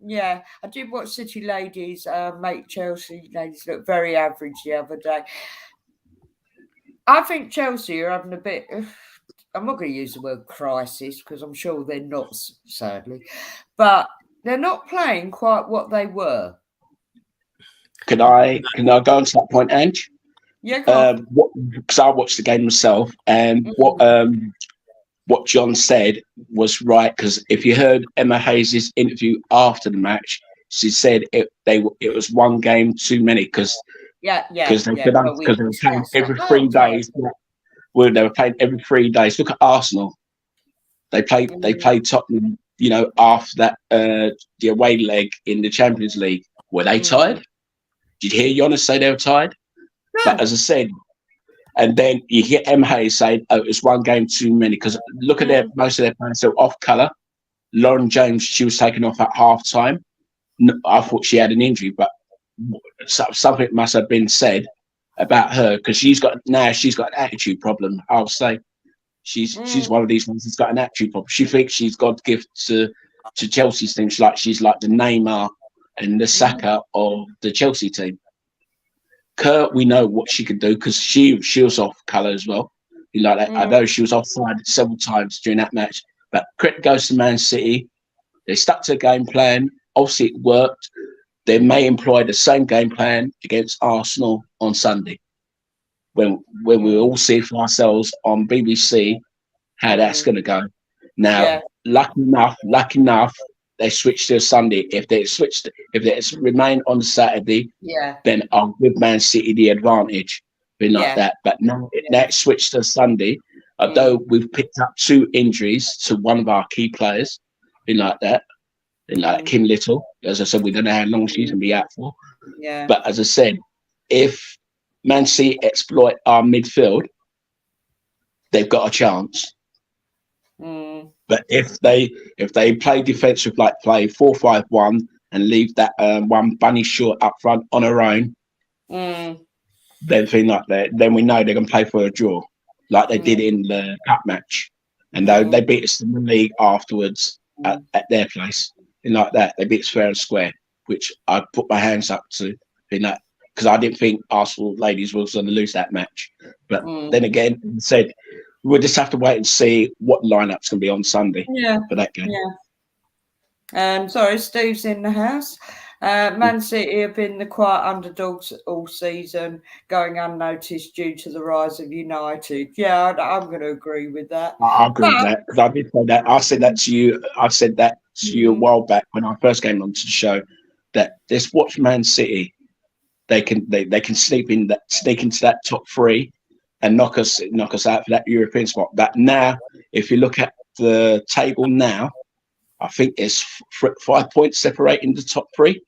Yeah, I did watch City ladies make Chelsea ladies look very average the other day. I think Chelsea are having a bit. I'm not going to use the word crisis because I'm sure they're not, sadly, but they're not playing quite what they were. Can I go on to that point, Ange? Yeah, because I watched the game myself, and what John said was right. Because if you heard Emma Hayes' interview after the match, she said it was one game too many because they were playing every 3 days. Well, they were playing every 3 days. Look at Arsenal; they played Tottenham. After that the away leg in the Champions League, were they tired? Did you hear Jonas say they were tired? No. But as I said, and then you hear M. Hayes saying, "Oh, it's one game too many." Because look at most of their players, so off colour. Lauren James, she was taken off at half time. I thought she had an injury, but something must have been said about her because she's got an attitude problem. I'll say she's one of these ones that's got an attitude problem. She thinks she's God's gift to Chelsea's team. She's like the Neymar and the Saka of the Chelsea team. Kurt, we know what she can do because she was off colour as well. Like that. I know she was offside several times during that match. But credit goes to Man City. They stuck to the game plan. Obviously, it worked. They may employ the same game plan against Arsenal on Sunday. When we all see for ourselves on BBC how that's going to go. Now, lucky enough, they switched to a Sunday. If they remain on the Saturday, then I'll give Man City the advantage. Like that. But now that switched to Sunday, although we've picked up 2 injuries to one of our key players, like that. Like Kim Little, as I said, we don't know how long she's going to be out for. Yeah. But as I said, if Man City exploit our midfield, they've got a chance. But if they play defensive, like play 4-5-1 and leave that one bunny short up front on her own, then we know they're going to play for a draw, like they did in the cup match, and they beat us in the league afterwards at their place. And like that, they beat us fair and square, which I put my hands up to, because I didn't think Arsenal ladies was going to lose that match. But then again, said we'll just have to wait and see what lineup's going to be on Sunday for that game. Yeah. Sorry, Steve's in the house. Man City have been the quiet underdogs all season, going unnoticed due to the rise of United. Yeah, I'm going to agree with that. I agree with that because I did say that. I said that to you. I said that to you a while back when I first came onto the show. That just watch Man City. They can sneak into that top 3 and knock us out for that European spot. But now, if you look at the table now, I think there's 5 points separating the top three.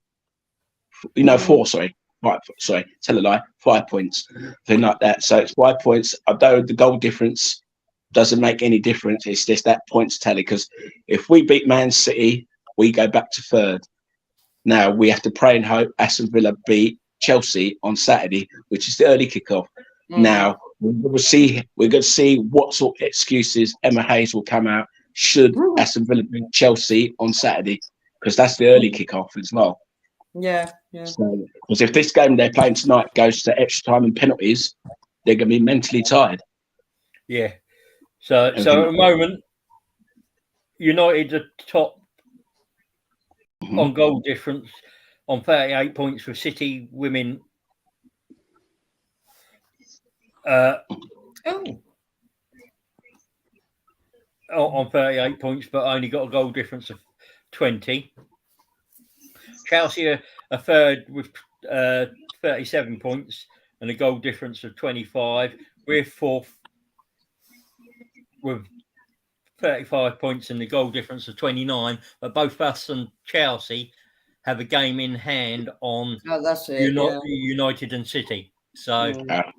4, sorry. 5, sorry, tell a lie. 5 points, thing like that. So it's 5 points. Although the goal difference doesn't make any difference, it's just that points tally. Because if we beat Man City, we go back to third. Now we have to pray and hope Aston Villa beat Chelsea on Saturday, which is the early kickoff. Now we're going to see what sort of excuses Emma Hayes will come out should Aston Villa beat Chelsea on Saturday, because that's the early kickoff as well. Yeah. So, because if this game they're playing tonight goes to extra time and penalties, they're going to be mentally tired. Yeah. So at the moment, United are top on goal difference on 38 points, with City women on 38 points, but only got a goal difference of 20. Chelsea are third with 37 points and a goal difference of 25. We're fourth with 35 points and the goal difference of 29. But both us and Chelsea have a game in hand on United and City. So that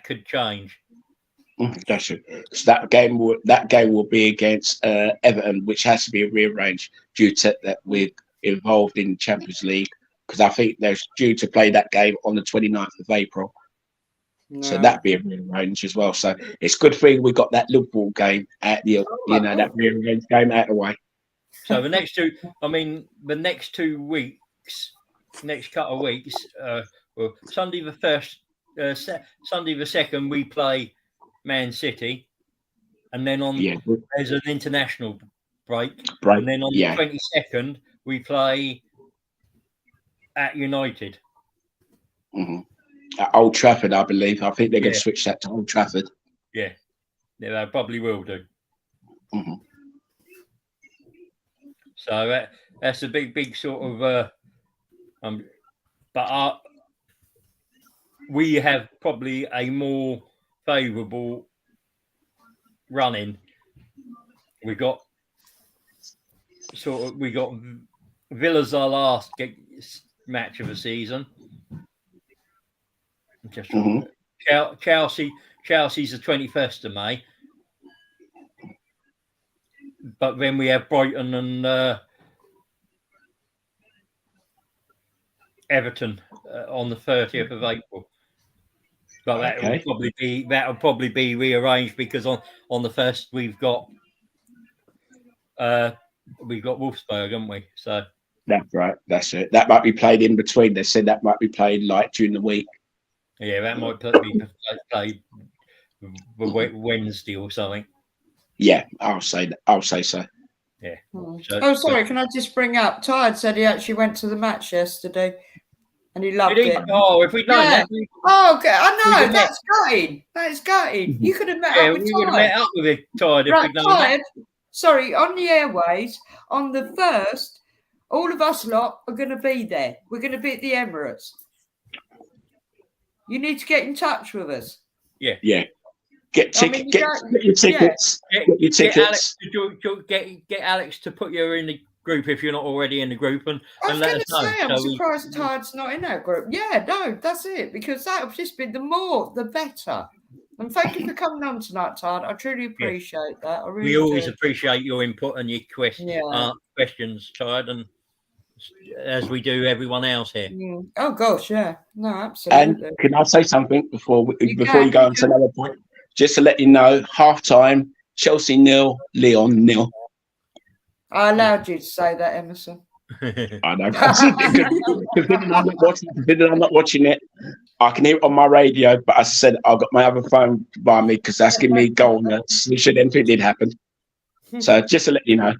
could change. That's it. So that game will be against Everton, which has to be rearranged due to that we're involved in Champions League, because I think they're due to play that game on the 29th of April. So that'd be rearranged as well. So it's a good thing we got that Liverpool game at that rearranged game out of the way. So the next 2 weeks, next couple of weeks, well, Sunday the 1st, Sunday the 2nd, we play Man City, and then there's an international break, and then on the 22nd we play at United. At Old Trafford, I believe. I think they're going to switch that to Old Trafford. Yeah, they probably will do. So that's a big sort of. But we have probably a more favourable running. We got Villa's our last match of the season. Just Chelsea's the 21st of May, but then we have Brighton and Everton on the 30th of April. But that will probably be rearranged, because on the 1st we've got Wolfsburg, haven't we? So that's right. That's it. That might be played in between. They said that might be played like during the week. Yeah, that might be played Wednesday or something. Yeah, I'll say so. Yeah. Sorry, can I just bring up? Tired said he actually went to the match yesterday and he loved it. Oh, if we'd done that. Okay, I know. That's gutting. That's gutting. You could have met up with Tired. We would have met up with it, Tired, if we'd done that. Sorry, on the airways, on the 1st, all of us lot are going to be there. We're going to be at the Emirates. You need to get in touch with us. Yeah. Get your tickets. Get Alex to put you in the group if you're not already in the group, and let us know. I'm surprised Tired's not in that group. Yeah, no, that's it, because that would just be the better. And thank you for coming on tonight, Tired. I truly appreciate that. I really we always appreciate your input and your questions, Tired, and as we do everyone else here. Oh gosh, yeah, no, absolutely. And can I say something before you go on to another point? Just to let you know, half-time, Chelsea 0, Lyon 0. I allowed you to say that, Emerson. I know. Considering I'm not watching it, I can hear it on my radio, but as I said, I've got my other phone by me because that's giving me goal notes. Should anything did happen. So just to let you know.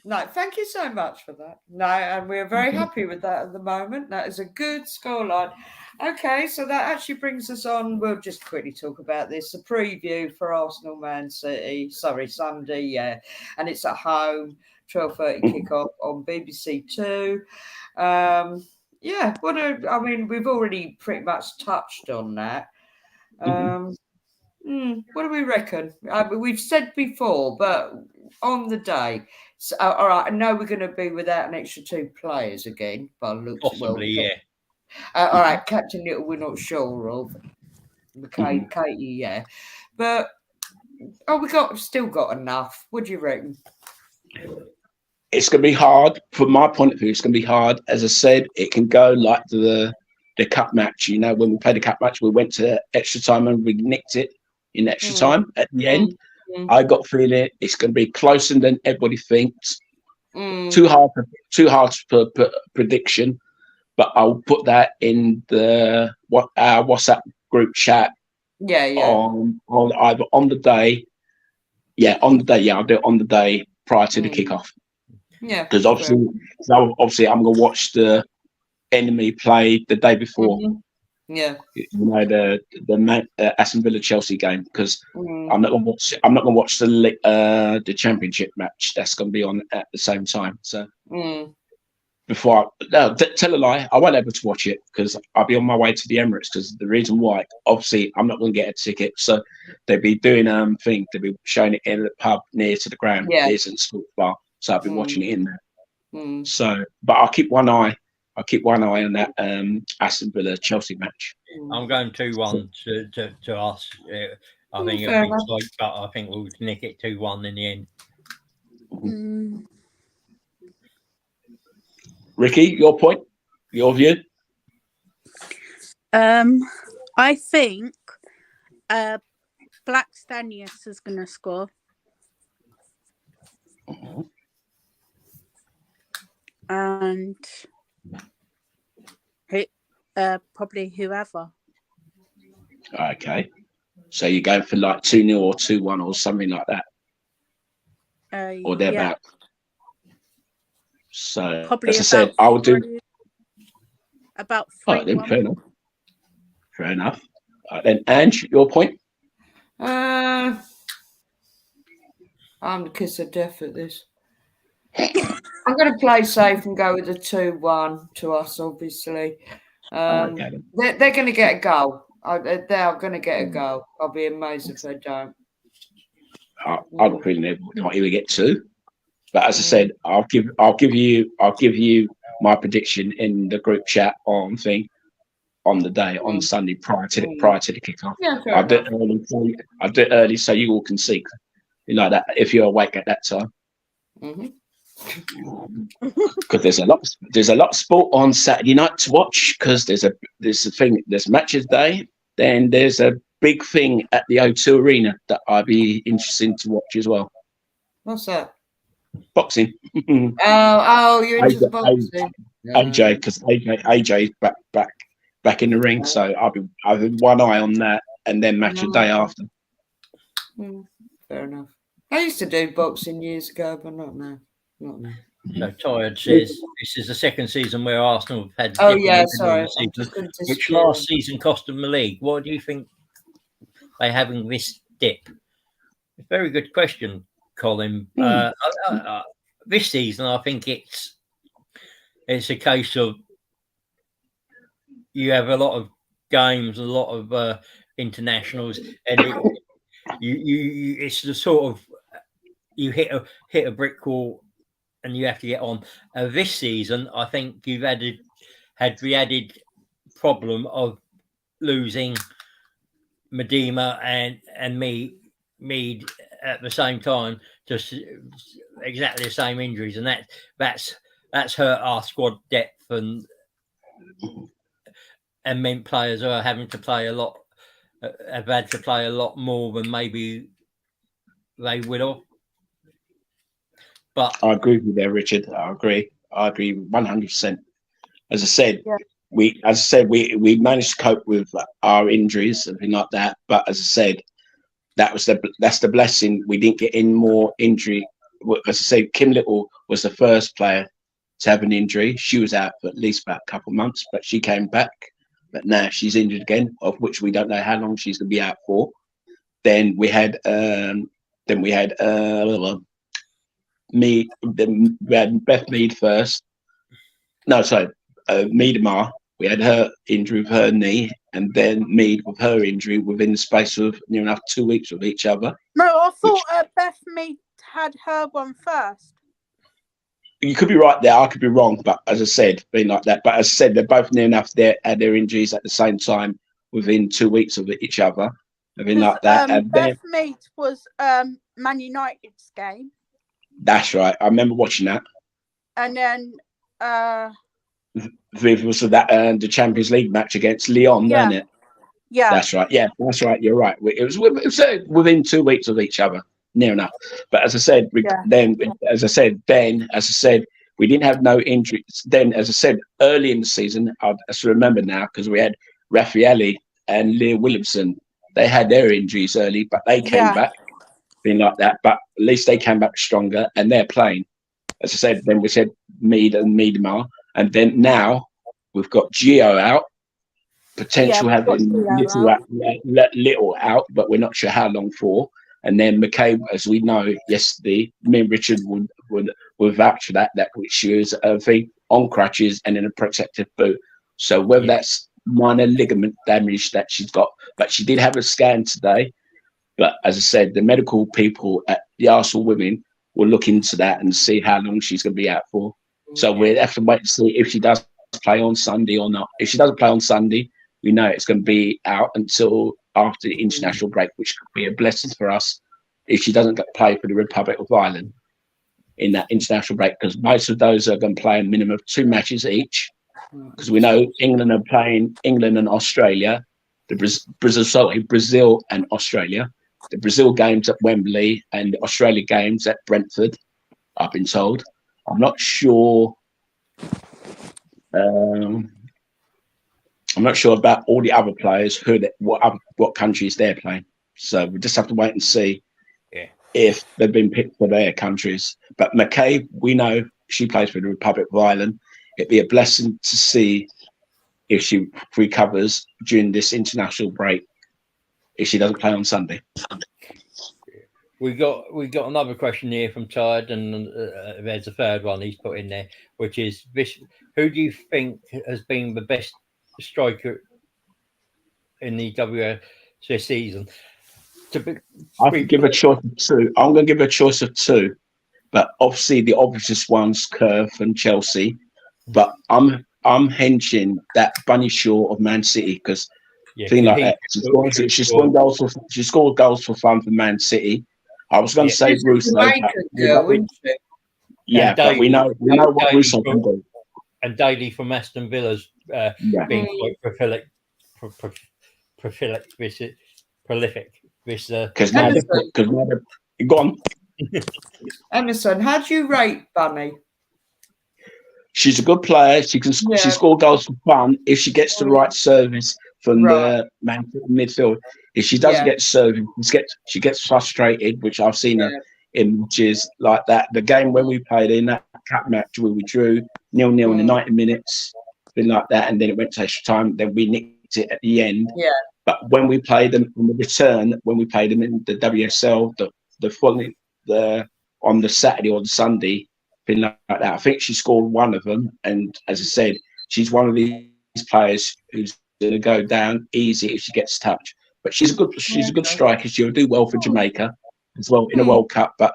No, thank you so much for that. No, and we're very happy with that at the moment. That is a good scoreline. Okay, so that actually brings us on. We'll just quickly talk about this. A preview for Arsenal Man City. Sorry, Sunday, yeah. And it's at home, 12:30 kickoff on BBC Two. We've already pretty much touched on that. What do we reckon? We've said before, but on the day. So, all right, I know we're going to be without an extra 2 players again, by the looks. Possibly, yeah. All right, Captain Little, we're not sure of. Katie, yeah. But, still got enough. What do you reckon? It's going to be hard. From my point of view, it's going to be hard. As I said, it can go like the cup match. You know, when we played the cup match, we went to extra time and we nicked it in extra time at the end. I got feeling it's going to be closer than everybody thinks. Too hard for prediction, but I'll put that in the WhatsApp group chat. On either on the day. Yeah, on the day. Yeah, I'll do it on the day prior to the kickoff. Yeah, because obviously I'm going to watch the enemy play the day before. Yeah, you know, the Aston Villa Chelsea game, because I'm not going to watch the championship match that's going to be on at the same time. So before tell a lie, I won't be able to watch it because I'll be on my way to the Emirates. Because the reason why, obviously, I'm not going to get a ticket, so they'll be doing they'll be showing it in the pub near to the ground. There's a sports bar, so I'll be watching it in there. So, but I'll keep one eye on that Aston Villa Chelsea match. I'm going 2-1 to us. I think it'll be tight, but I think we'll nick it 2-1 in the end. Ricky, your point, your view? I think Black Stanius is going to score. And probably whoever. Okay. So you're going for like 2-0 or 2-1 or something like that? Or thereabout. Yeah. So, probably as I said, I would do about 3-1. Fair enough. Then, Ange, your point? I'm the kiss of death at this. I'm going to play safe and go with the 2-1 to us, obviously. They're going to get a goal. They're going to get a goal. I'll be amazed if they don't. I've got a feeling they might even get 2. But as I said, I'll give you my prediction in the group chat on the day on Sunday prior to the kickoff. Yeah, I'll do it early so you all can see, like that, if you're awake at that time. Because there's a lot of sport on Saturday night to watch. Because there's matches day. Then there's a big thing at the O2 Arena that I'd be interested to watch as well. What's that? Boxing. You're into the boxing. AJ, because AJ is back in the ring, so I'll be one eye on that, and then match a day after. Fair enough. I used to do boxing years ago, but not now. So Tired says this is the second season where Arsenal have had. Season, which last season cost them the league. What do you think they having this dip? Very good question, Colin. This season, I think it's a case of you have a lot of games, a lot of internationals, and it's the sort of you hit a brick wall and you have to get on. This season, I think you've had the added problem of losing Medema and Mead at the same time, just exactly the same injuries, and that's hurt our squad depth and meant players are having to play a lot, have had to play a lot more than maybe they would have. But I agree with you there, Richard. I agree 100%. As I said, we managed to cope with our injuries and things like that. But as I said, that's the blessing. We didn't get in more injury. As I say, Kim Little was the first player to have an injury. She was out for at least about a couple of months, but she came back. But now she's injured again, of which we don't know how long she's going to be out for. Then we had Beth Mead first. No, sorry, Miedemar. We had her injury with her knee, and then Mead with her injury within the space of near enough 2 weeks of each other. No, I thought Beth Mead had her one first. You could be right there. I could be wrong, but as I said, being like that. But as I said, they're both near enough there had their injuries at the same time within 2 weeks of each other. I mean, like that. And Beth Mead was Man United's game. That's right. I remember watching that. And then it was that the Champions League match against Lyon, wasn't it? Yeah. That's right. Yeah, that's right. You're right. It was within 2 weeks of each other, near enough. But as I said, then we didn't have no injuries. Then, as I said, early in the season, I remember now because we had Raffaelli and Leah Williamson. They had their injuries early, but they came back, being like that. But at least they came back stronger, and they're playing. As I said, then we said Mead and Miedemar, and then now we've got Gio out. Potential having little out, but we're not sure how long for. And then McKay, as we know, yesterday, me and Richard would vouch for that which she was on crutches and in a protective boot. So whether that's minor ligament damage that she's got, but she did have a scan today. But as I said, the medical people at the Arsenal Women will look into that and see how long she's going to be out for. So we'll have to wait and see if she does play on Sunday or not. If she doesn't play on Sunday, we know it's going to be out until after the international break, which could be a blessing for us if she doesn't play for the Republic of Ireland in that international break, because most of those are going to play a minimum of 2 matches each. Because we know England are playing England and Australia, Brazil and Australia. The Brazil games at Wembley and the Australia games at Brentford, I've been told. I'm not sure. I'm not sure about all the other players, what countries they're playing. So we just have to wait and see if they've been picked for their countries. But McKay, we know she plays for the Republic of Ireland. It'd be a blessing to see if she recovers during this international break, if she doesn't play on Sunday. We got another question here from Chad, and there's a third one he's put in there, which is this: who do you think has been the best striker in the WSL season? I could give a choice of 2. I'm going to give a choice of 2, but obviously the obvious one's Curve and Chelsea. But I'm henching that Bunny Shaw of Man City because thing like that. She scored goals for fun for Man City. I was going to say Russo, but we know what Russo can do. And Daly from Aston Villa's being quite prolific. Because now go on. Emerson, how do you rate Bunny? She's a good player. She can she score goals for fun if she gets the right service from the midfield. If she doesn't get service, she gets frustrated, which I've seen her in matches like that. The game when we played in that cup match where we drew 0-0 in the 90 minutes, thing like that, and then it went to extra time. Then we nicked it at the end. Yeah. But when we played them in the return, when we played them in the WSL, on the Saturday or the Sunday, thing like that, I think she scored one of them. And as I said, she's one of these players who's going to go down easy if she gets touched. But she's a good striker. She'll do well for Jamaica as well in a World Cup. But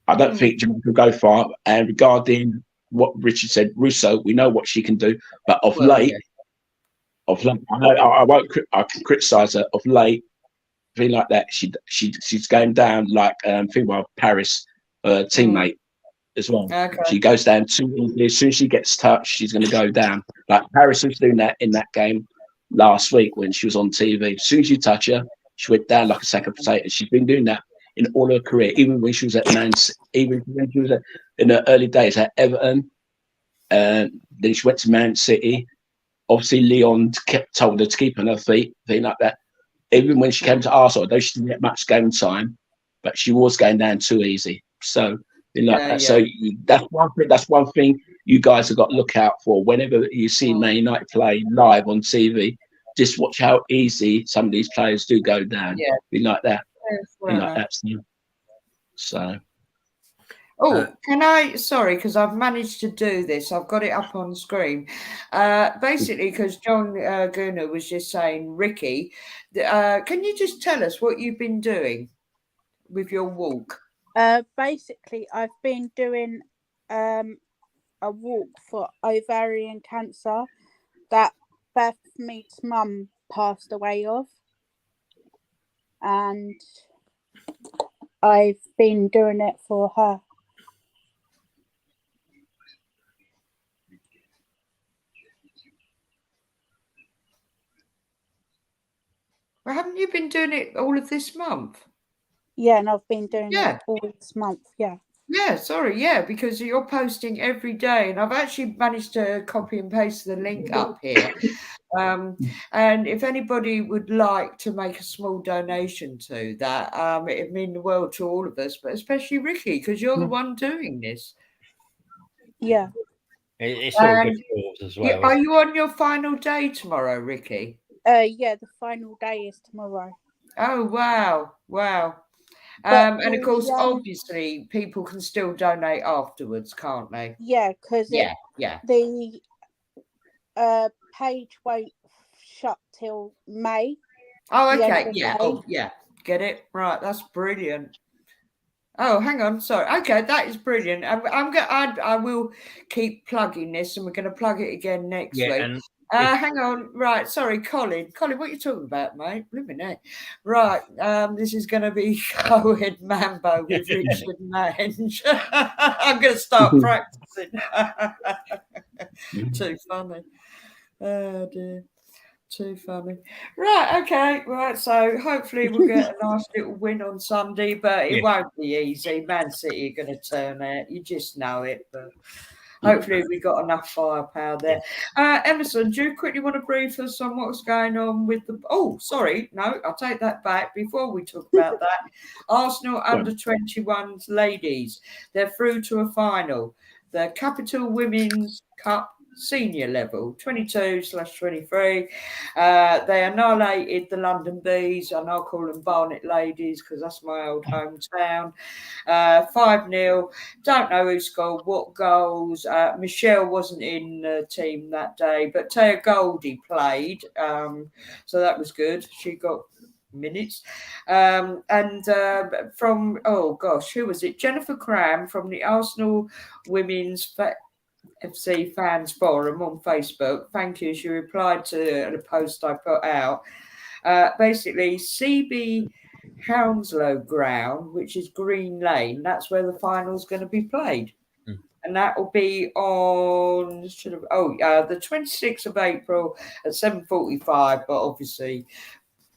I don't think Jamaica will go far. And regarding what Richard said, Russo, we know what she can do. But of late, I can criticise her. Of late, thing like that, she's going down like Paris teammate as well. Okay. She goes down too easily. As soon as she gets touched, she's going to go down. Like Paris was doing that in that game last week when she was on TV. As soon as you touch her, she went down like a sack of potatoes. She's been doing that in all her career, even when she was at even when she was in the early days at Everton. Then she went to Man City. Obviously, Leon told her to keep on her feet, thing like that. Even when she came to Arsenal, though she didn't get much game time, but she was going down too easy. So, So that's one thing you guys have got to look out for whenever you see Man United play live on TV. Just watch how easy some of these players do go down. Yeah, like that. So. Oh, can I? Sorry, because I've managed to do this. I've got it up on screen. Basically, because John Gurner was just saying, Ricky, can you just tell us what you've been doing with your walk? Basically, I've been doing a walk for ovarian cancer that Beth Mead's mum passed away of, and I've been doing it for her. Well, haven't you been doing it all of this month? Yeah, and I've been doing it all this month. Yeah. Yeah, sorry, yeah, because you're posting every day, and I've actually managed to copy and paste the link up here. And if anybody would like to make a small donation to that, it'd mean the world to all of us, but especially Ricky, because you're the one doing this. Yeah. It's all good cause as well. Are you on your final day tomorrow, Ricky? Yeah, the final day is tomorrow. Oh, wow. And of course, obviously, people can still donate afterwards, can't they? Yeah, because the page won't shut till May. Oh, okay. Yeah. Oh, yeah. Get it? Right. That's brilliant. Oh, hang on. Sorry. Okay, that is brilliant. I will keep plugging this, and we're going to plug it again next week. Hang on. Right. Sorry, Colin. Colin, what are you talking about, mate? Blimey. Right. This is going to be Coed Mambo with Richard Mange. I'm going to start practicing. Too funny. Oh, dear. Too funny. Right, okay. Right, so hopefully we'll get a nice little win on Sunday, but it won't be easy. Man City are going to turn out. You just know it, but hopefully we've got enough firepower there. Emerson, do you quickly want to brief us on what's going on with the... Oh, sorry. No, I'll take that back. Before we talk about that, Arsenal under-21s ladies, they're through to a final. The Capital Women's Cup senior level 22/23. They annihilated the London Bees, and I'll call them Barnet Ladies because that's my old hometown. 5-0. Don't know who scored what goals. Michelle wasn't in the team that day, but Taya Goldie played, so that was good. She got minutes. From who was it? Jennifer Cram from the Arsenal Women's FC Fans Forum on Facebook. Thank you. She replied to the post I put out. Basically, CB Hounslow Ground, which is Green Lane, that's where the final's going to be played. And that will be on the 26th of April at 7:45. But obviously,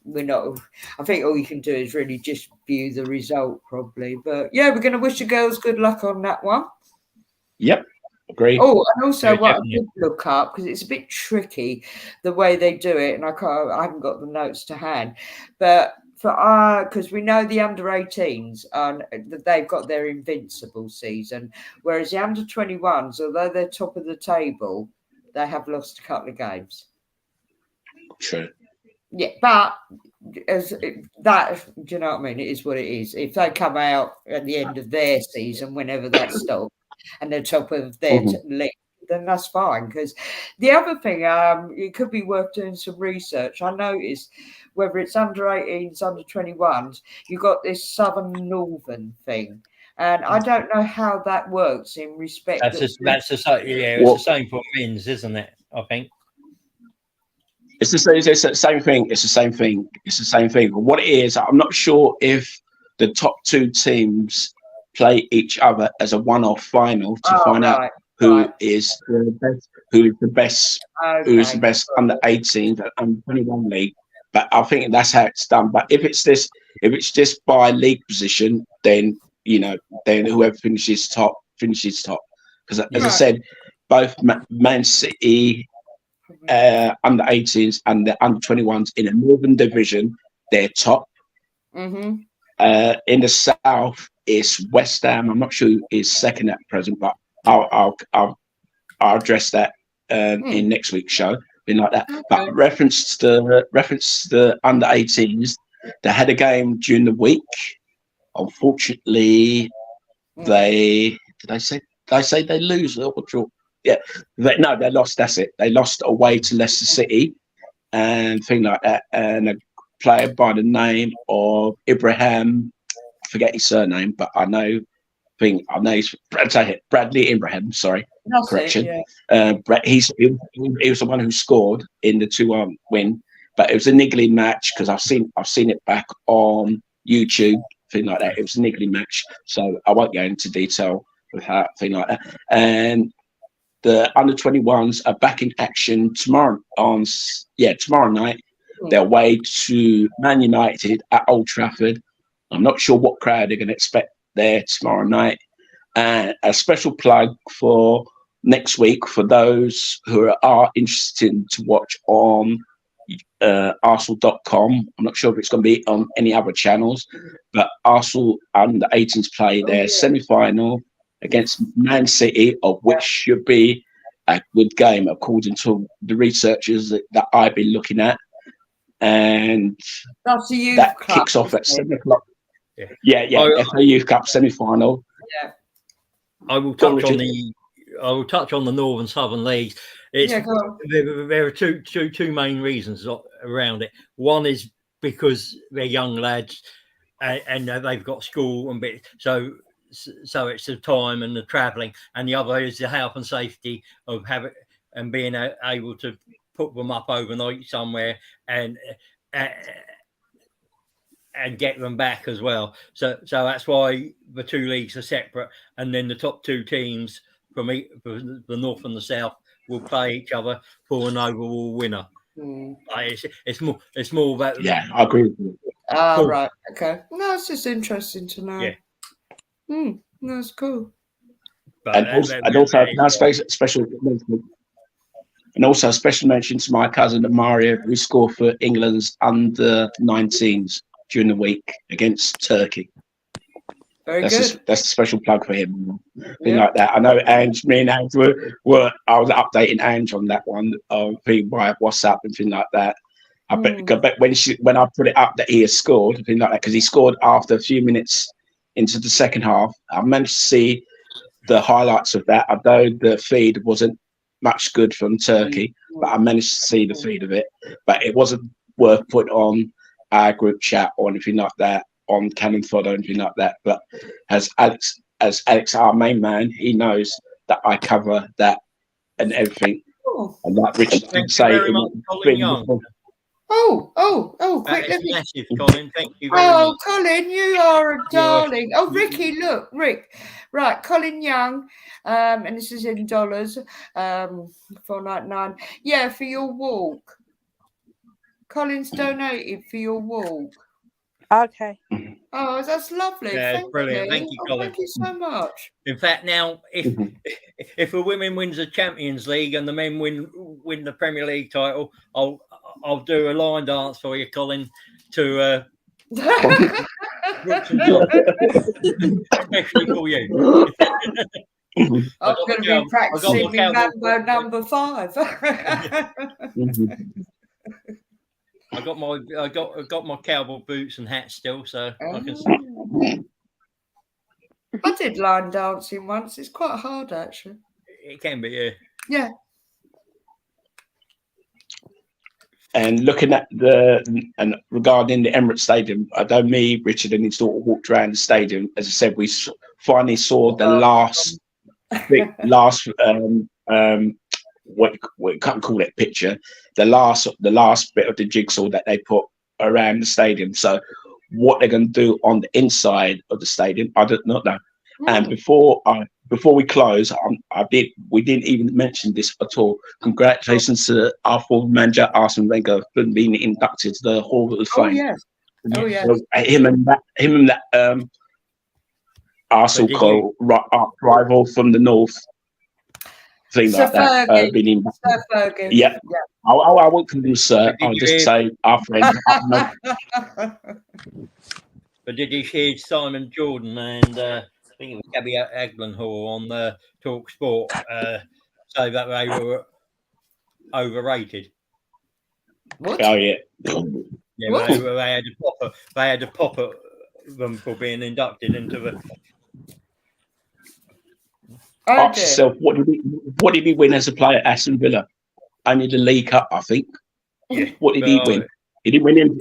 we're not. I think all you can do is really just view the result, probably. But yeah, we're going to wish the girls good luck on that one. Yep. Great. Oh, and also what I did look up, because it's a bit tricky the way they do it, and I haven't got the notes to hand, but because we know the under-18s they've got their invincible season, whereas the under-21s, although they're top of the table, they have lost a couple of games. True. Yeah, but do you know what I mean? It is what it is. If they come out at the end of their season, whenever that stops, and they're top of their league, then that's fine. Because the other thing, it could be worth doing some research. I noticed whether it's under-18s, under-21s, you've got this southern-northern thing. And I don't know how that works in respect. It's the same for men's, isn't it? I think. It's the same thing. It's the same thing. What it is, I'm not sure if the top two teams play each other as a one-off final to find out who is the best under 18 and 21 league. But I think that's how it's done. But if it's just by league position, then whoever finishes top. Because as I said, both Man City under 18s and the under 21s in the Northern Division, they're top. Mm-hmm. In the South, it's West Ham. I'm not sure who is second at present, but I'll address that in next week's show. Been like that. Okay. But reference to the under 18s, they had a game during the week. Unfortunately, They say they lose or draw. Yeah, they lost. That's it. They lost away to Leicester City and thing like that. And a player by the name of Ibrahim, I forget his surname, but I know he's Bradley Ibrahim. Sorry, That's correction. It, yeah. He was the one who scored in the 2-1 win, but it was a niggly match because I've seen it back on YouTube, thing like that. It was a niggly match, so I won't go into detail with that thing like that. And the under-21s are back in action tomorrow night. They're away to Man United at Old Trafford. I'm not sure what crowd they're going to expect there tomorrow night. And a special plug for next week for those who are interested to watch on Arsenal.com. I'm not sure if it's going to be on any other channels, but Arsenal under 18s play their semi-final against Man City, of which should be a good game according to the researchers that I've been looking at. And that kicks off at 7 o'clock. Yeah. FA Youth Cup semi-final. Yeah. I will touch on the Northern Southern leagues. There are two main reasons around it. One is because they're young lads and they've got school and so it's the time and the travelling, and the other is the health and safety of being able to put them up overnight somewhere and get them back as well. So that's why the two leagues are separate, and then the top two teams from the north and the south will play each other for an overall winner. It's more about I agree with you. Right, okay. No, it's just interesting to know. Yeah. That's cool. And also a special mention to my cousin Mario, who scored for England's under 19s during the week against Turkey. That's a special plug for him. Like that. I know me and Ange were I was updating Ange on that one via WhatsApp and things like that. I bet when I put it up that he has scored, things like that, because he scored after a few minutes into the second half. I managed to see the highlights of that, although the feed wasn't much good from Turkey, but I managed to see the feed of it. But it wasn't worth putting on our group chat or anything like that, on Cannon Fodder or anything like that. But as Alex, our main man, he knows that I cover that and everything. And like Richard did say, Colin Young. Quick, massive, Colin. Thank you very much. Colin, you are a darling. Ricky, look, Rick. Right, Colin Young, and this is in dollars, $4.99. Yeah, for your walk. Colin's donated for your walk. Okay. Oh, that's lovely. Yeah, brilliant. Thank you, Colin. Thank you so much. In fact, now if the women wins the Champions League and the men win the Premier League title, I'll do a line dance for you, Colin, to Brooks and John, especially for you. I'm going to be practicing Mambo number 5. I got my cowboy boots and hat still, so I can. I did line dancing once. It's quite hard, actually. It can be, yeah. Yeah. And looking at regarding the Emirates Stadium, I know me, Richard, and his daughter walked around the stadium. As I said, we finally saw the last what you can't call it picture, the last bit of the jigsaw that they put around the stadium. So what they're going to do on the inside of the stadium, I do not know. And before we close, we didn't even mention this at all. Congratulations to our former manager Arsene Wenger for being inducted to the Hall of Fame. Oh yes. So, him and that Arsenal rival from the north. Thing like that. Sir Fergie. Yeah. I won't call him sir. I'll just say our friend. But did you hear Simon Jordan and I think it was Gabby Aglenhall on the Talk Sport say that they were overrated? What? Oh yeah. Yeah, what? They had to pop at them for being inducted into the. Ask yourself, what did he win as a player at Aston Villa? Only the League Cup, I think. Yeah. What did he win? He didn't win him.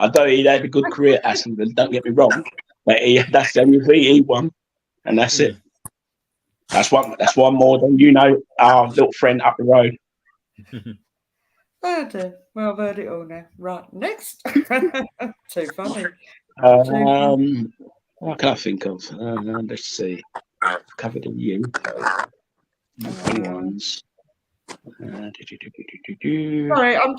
I know he had a good career at Aston Villa, don't get me wrong. But that's the only thing he won. And that's it. That's one more than our little friend up the road. Oh dear. Well, I've heard it all now. Right, next. Too funny. What can I think of? Let's see. I've covered you. Ones. Sorry, I'm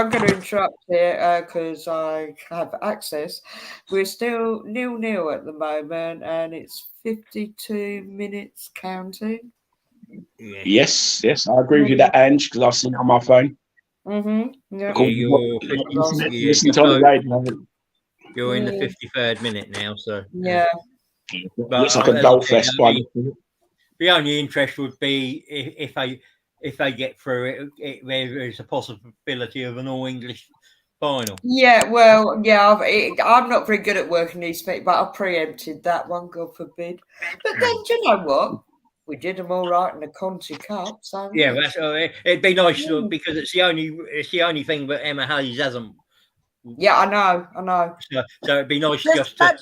going to interrupt here because I have access. We're still 0-0 at the moment, and it's 52 minutes counting. Yes, I agree with you that, Ange, because I've seen it on my phone. Yeah. Listen to on the radio. You're in the 53rd minute now, so yeah. Looks like a goal fest. The only interest would be if they get through it, there is a possibility of an all-English final. Yeah, well, yeah, I'm not very good at working these things, but I preempted that one, God forbid. But then, do you know what? We did them all right in the Conti Cup. So yeah, that's it'd be nice because it's the only thing that Emma Hayes hasn't. Yeah, I know. So it'd be nice just to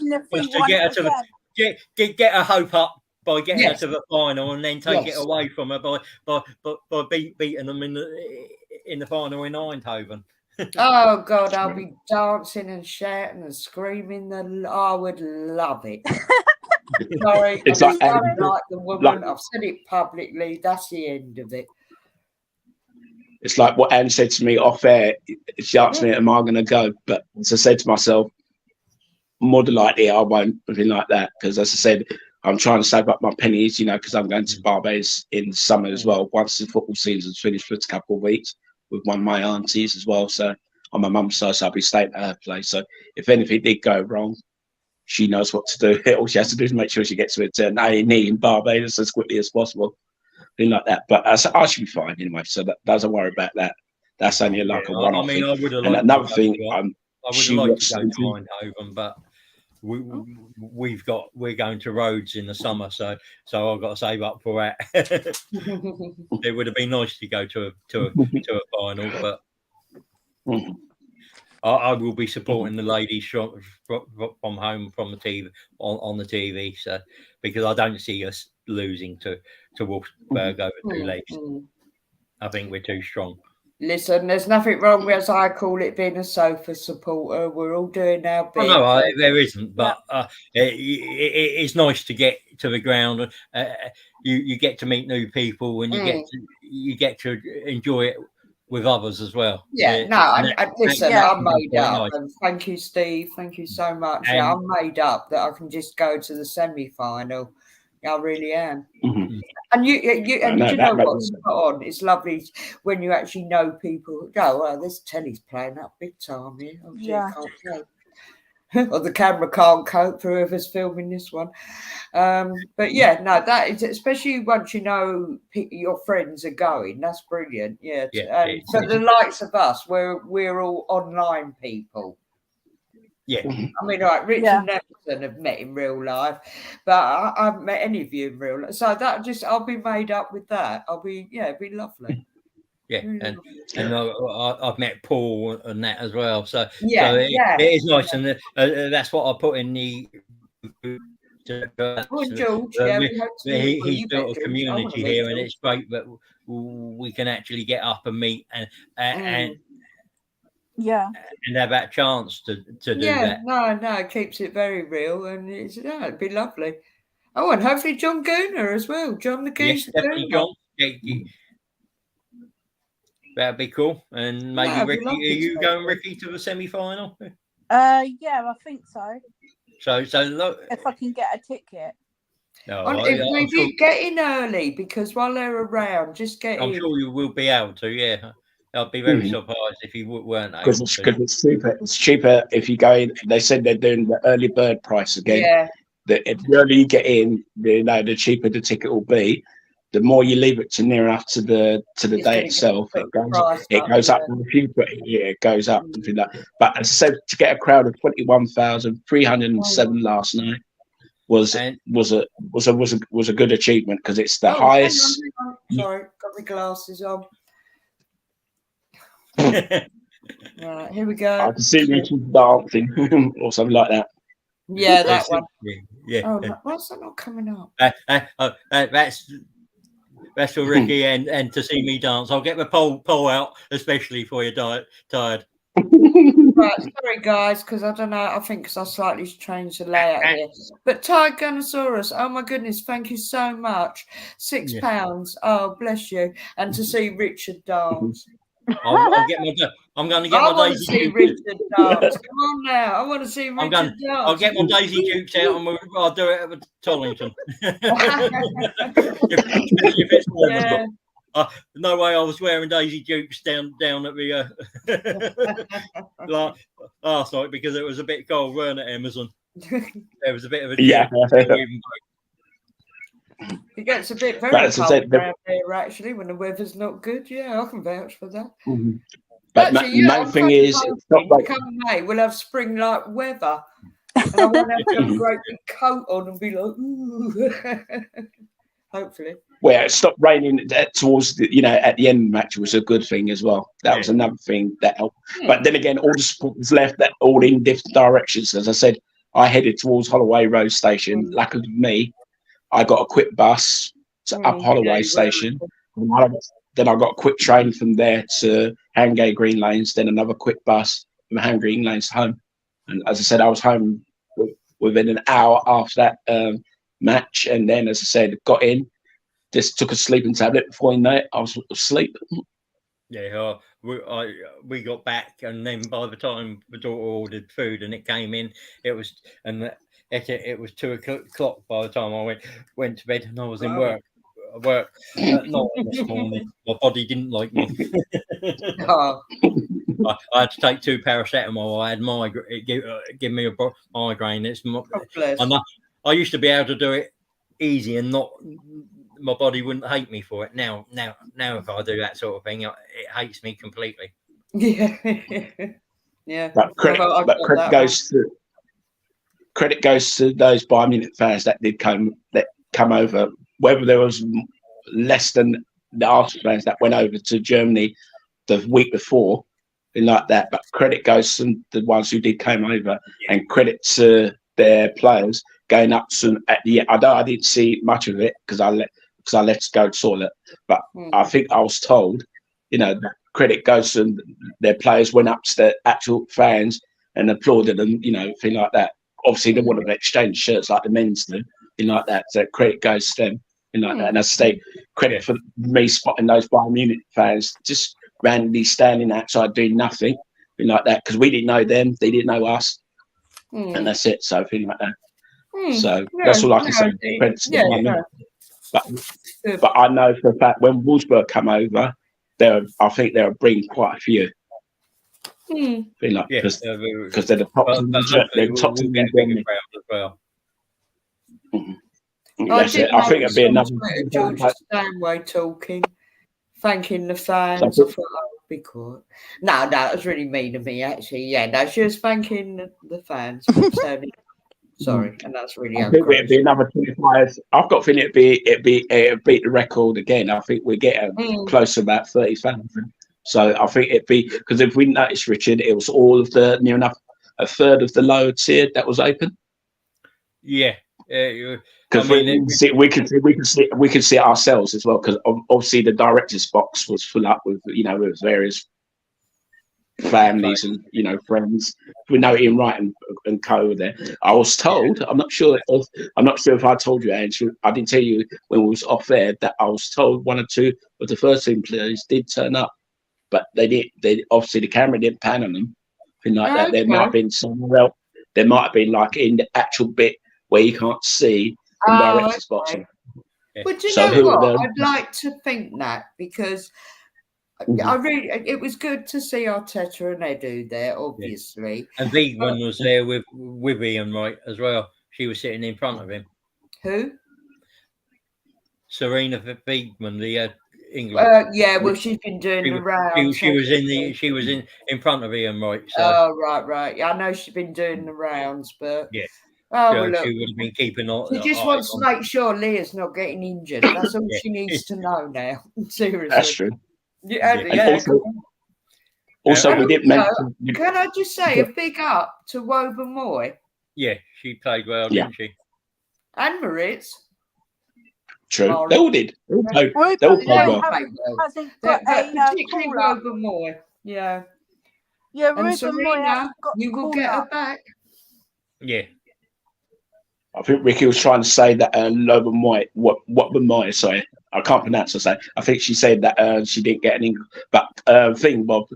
get her to get her hope up by getting her to the final and then take it away from her by beating them in the final in Eindhoven. Oh God, I'll be dancing and shouting and screaming. I would love it. Sorry, it's like the woman. I've said it publicly. That's the end of it. It's like what Anne said to me off air. She asked me, "Am I going to go?" But as I said to myself, more than likely I won't. Anything like that, because as I said, I'm trying to save up my pennies. Because I'm going to Barbados in summer as well. Once the football season's finished for a couple of weeks with one of my aunties as well. So on my mum's side, so I'll be staying at her place. So if anything did go wrong, she knows what to do. All she has to do is make sure she gets to A&E in Barbados as quickly as possible. Thing like that. But I should be fine anyway. So that doesn't worry about that. That's only like a one-off thing. I would have and another thing, I would have liked to go to Eindhoven, but we're going to Rhodes in the summer, so I've got to save up for that. It would have been nice to go to a final, but I will be supporting the ladies from home from the TV on the TV, so because I don't see us losing to Wolfsburg over 2 legs. I think we're too strong. Listen, there's nothing wrong with, as I call it, being a sofa supporter. We're all doing our bit. No, there isn't, but it's nice to get to the ground. You get to meet new people, and you get to enjoy it with others as well. Yeah, listen, I'm made up. And thank you, Steve. Thank you so much. I'm made up that I can just go to the semi-final. I really am. And you know what's spot on? It's lovely when you actually know people. Go, well, this telly's playing up big time here. Oh, dear, can't cope. Or the camera can't cope for whoever's filming this one. But yeah, no, that is, especially once you know your friends are going. That's brilliant. Yeah. For the likes of us, we're all online people. Yeah. I mean, like Rich and Nelson have met in real life, but I haven't met any of you in real life. So I'll be made up with that. It'd be lovely. Yeah, and I've met Paul and that as well. So it is nice, and that's what I put in the. George, he's built a community here, and it's great that we can actually get up and meet and have that chance to do that. No, it keeps it very real, and it'd be lovely. Oh, and hopefully John Gooner as well. John the Goose. Yes, definitely John. That'd be cool. And maybe Ricky, are you going, Ricky, to the semi-final? I think so. So look, if I can get a ticket. Maybe get in early, because while they're around, just get in. I'm sure you will be able to. Yeah, I'd be very surprised if you weren't able to. Because it's cheaper. It's cheaper if you go in. They said they're doing the early bird price again. Yeah. If the earlier you get in, the cheaper the ticket will be. The more you leave it to near enough to the day itself, it goes up in the future. Yeah, it goes up. But as I said, to get a crowd of 21,307 last night, was a good achievement because it's the highest. Hang on. Sorry, got my glasses on. Right, here we go. I can see Richard dancing or something like that. Yeah, that one. Yeah. Oh, why's that not coming up? That's for Ricky and to see me dance. I'll get my pole out, especially for you tired. Right, sorry guys, because I don't know. I think because I slightly changed the layout here. But Tiganosaurus, oh my goodness, thank you so much. £6. Oh, bless you. And to see Richard dance. I'll get my. I'm going to get my Daisy see Dukes. Richard dance. Come on now, I want to see Richard dance. I'll get my Daisy Dukes out and I'll do it at Tollington. if it's warm enough. No way I was wearing Daisy Dukes down at the last night because it was a bit cold, weren't it, Amazon? There was a bit of a It gets a bit very cold around here, actually, when the weather's not good. Yeah, I can vouch for that. Mm-hmm. But actually, the main thing is, come May, we'll have spring-like weather. And I won't have to have a great big coat on and be like, ooh. Hopefully. Well, it stopped raining towards the, at the end of the match was a good thing as well. That was another thing that helped. But then again, all the supporters left that all in different directions. As I said, I headed towards Holloway Road Station. Luckily for me, I got a quick bus to up Holloway Station. Then I got a quick train from there to Hangay Green Lanes, then another quick bus from Hangay Green Lanes home. And as I said, I was home within an hour after that match. And then, as I said, got in, just took a sleeping tablet before I know it, I was asleep. Yeah, we got back, and then by the time the daughter ordered food and it came in, it was 2 o'clock by the time I went to bed, and I was in work at night this morning. My body didn't like me. I had to take 2 paracetamol. I had give me a migraine. I used to be able to do it easy and not. My body wouldn't hate me for it. Now, if I do that sort of thing, it hates me completely. Yeah, yeah. But credit goes to those Bayern Munich fans that did come over. Whether there was less than the Arsenal fans that went over to Germany the week before, thing like that. But credit goes to the ones who did come over, and credit to their players going up soon at the end. I didn't see much of it because I left to go to toilet. But I think I was told, credit goes to their players went up to the actual fans and applauded them, thing like that. Obviously, they wouldn't have exchanged shirts like the men's do, thing like that. So credit goes to them, thing like that. And as I say, credit for me spotting those Bayern Munich fans just randomly standing outside doing nothing, thing like that, because we didn't know them, they didn't know us, and that's it. So thing like that. So that's all I can say. Credit to the Bayern Munich. But I know for a fact when Wolfsburg come over, I think they'll bring quite a few. Because they're the top team. They're top team in Germany. I think it'd be another George Stanway talking, thanking the fans. I thought, be quiet. No, it was really mean of me actually. Yeah, no, she was thanking the fans. Sorry, and that's really. I think it'd be another 25. I've got a feeling it'd beat the record again. I think we get close to about 30,000. So I think it'd be because if we noticed, Richard, it was all of the near enough a third of the lower tier that was open. Yeah, because we can see it ourselves as well. Because obviously the director's box was full up with with various families and friends. We know Ian Wright and co there. I was told, I'm not sure if I told you, Andrew, I didn't tell you when we was off there that I was told 1 or 2 of the first team players did turn up, but they obviously the camera didn't pan on them, thing like that. There might have been somewhere else. There might have been like in the actual bit where you can't see the director's box. But you know what? I'd like to think that because it was good to see Arteta and Edu there, obviously. And Wiegman was there with Ian Wright as well. She was sitting in front of him. Who? Serena Wiegman, the England. Well, she's been doing the rounds. She was in front of Ian Wright. So. Oh, right. Yeah, I know she's been doing the rounds, but Oh, So well, look, she would have been keeping on. she just wants to make sure Leah's not getting injured. That's all she needs to know now. Seriously. That's true. Yeah, Yeah. yeah. And also, we didn't mention. Can I just say a big up to Woburn Moy Yeah, she played well, Yeah. didn't she? and Maritz? True. Marit. They all did. They all played Woburn well. Moy well. hasn't got But a particularly call-up. Woburn Moy. Yeah. Yeah, And Ruben Moy Serena, hasn't got you will call get her up. back. Yeah. I think Ricky was trying to say that Logan White, what the Moy, sorry, I can't pronounce her. I think she said that she didn't get any. But thing, Bob,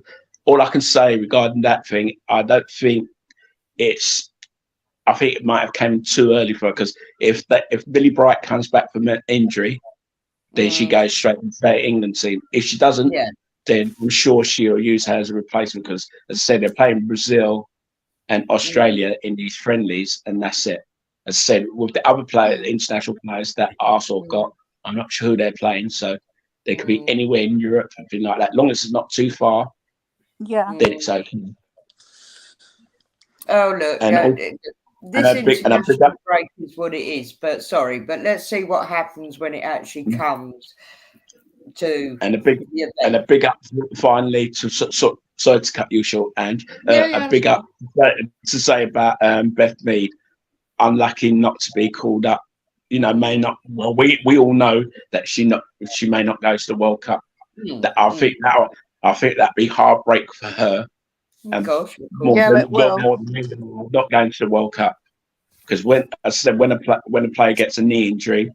all I can say regarding that thing, I don't think it's. I think it might have come too early for her because if Billy Bright comes back from an injury, then she goes straight into the England team. If she doesn't, then I'm sure she'll use her as a replacement because, as I said, they're playing Brazil and Australia in these friendlies, and that's it. As I said, with the other international players that Arsenal have got, I'm not sure who they're playing, so they could be anywhere in Europe, something like that. As long as it's not too far, then it's okay. Oh, look, this international break is what it is, but sorry, but let's see what happens when it actually comes to and a big up finally to sorry to cut you short, and a big up to say about Beth Mead, unlucky not to be called up. You know, may not. Well, we all know that she may not go to the World Cup. That I think that'd be heartbreak for her. More than not going to the World Cup, because when a player gets a knee injury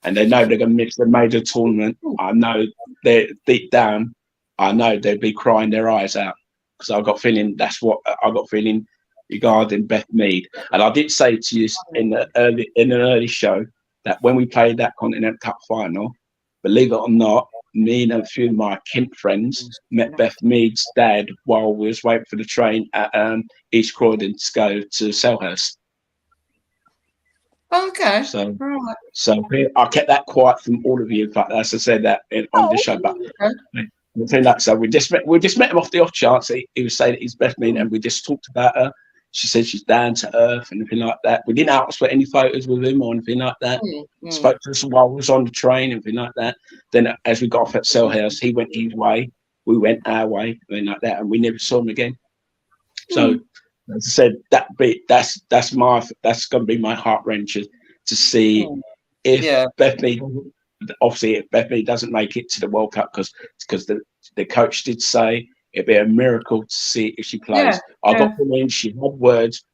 and they know they're going to miss the major tournament, I know they deep down, I know they'd be crying their eyes out, because I got feeling that's what I got feeling regarding Beth Mead. And I did say to you in an early show that when we played that Continental Cup final, believe it or not, me and a few of my Kent friends met Beth Mead's dad while we was waiting for the train at East Croydon to go to Selhurst. Okay. So I kept that quiet from all of you, but as I said that on the show. But the thing that so we just met him off the off chance. He was saying that he's Beth Mead, and we just talked about her. She said she's down to earth and anything like that. We didn't ask for any photos with him or anything like that. Spoke to us while we was on the train and anything like that. Then as we got off at Selhurst, he went his way, we went our way, and like that, and we never saw him again. So as I said, that's going to be my heart wrencher to see if Beth Mead, obviously if Beth Mead doesn't make it to the World Cup, because the coach did say it'd be a miracle to see if she plays. I got the feeling she had words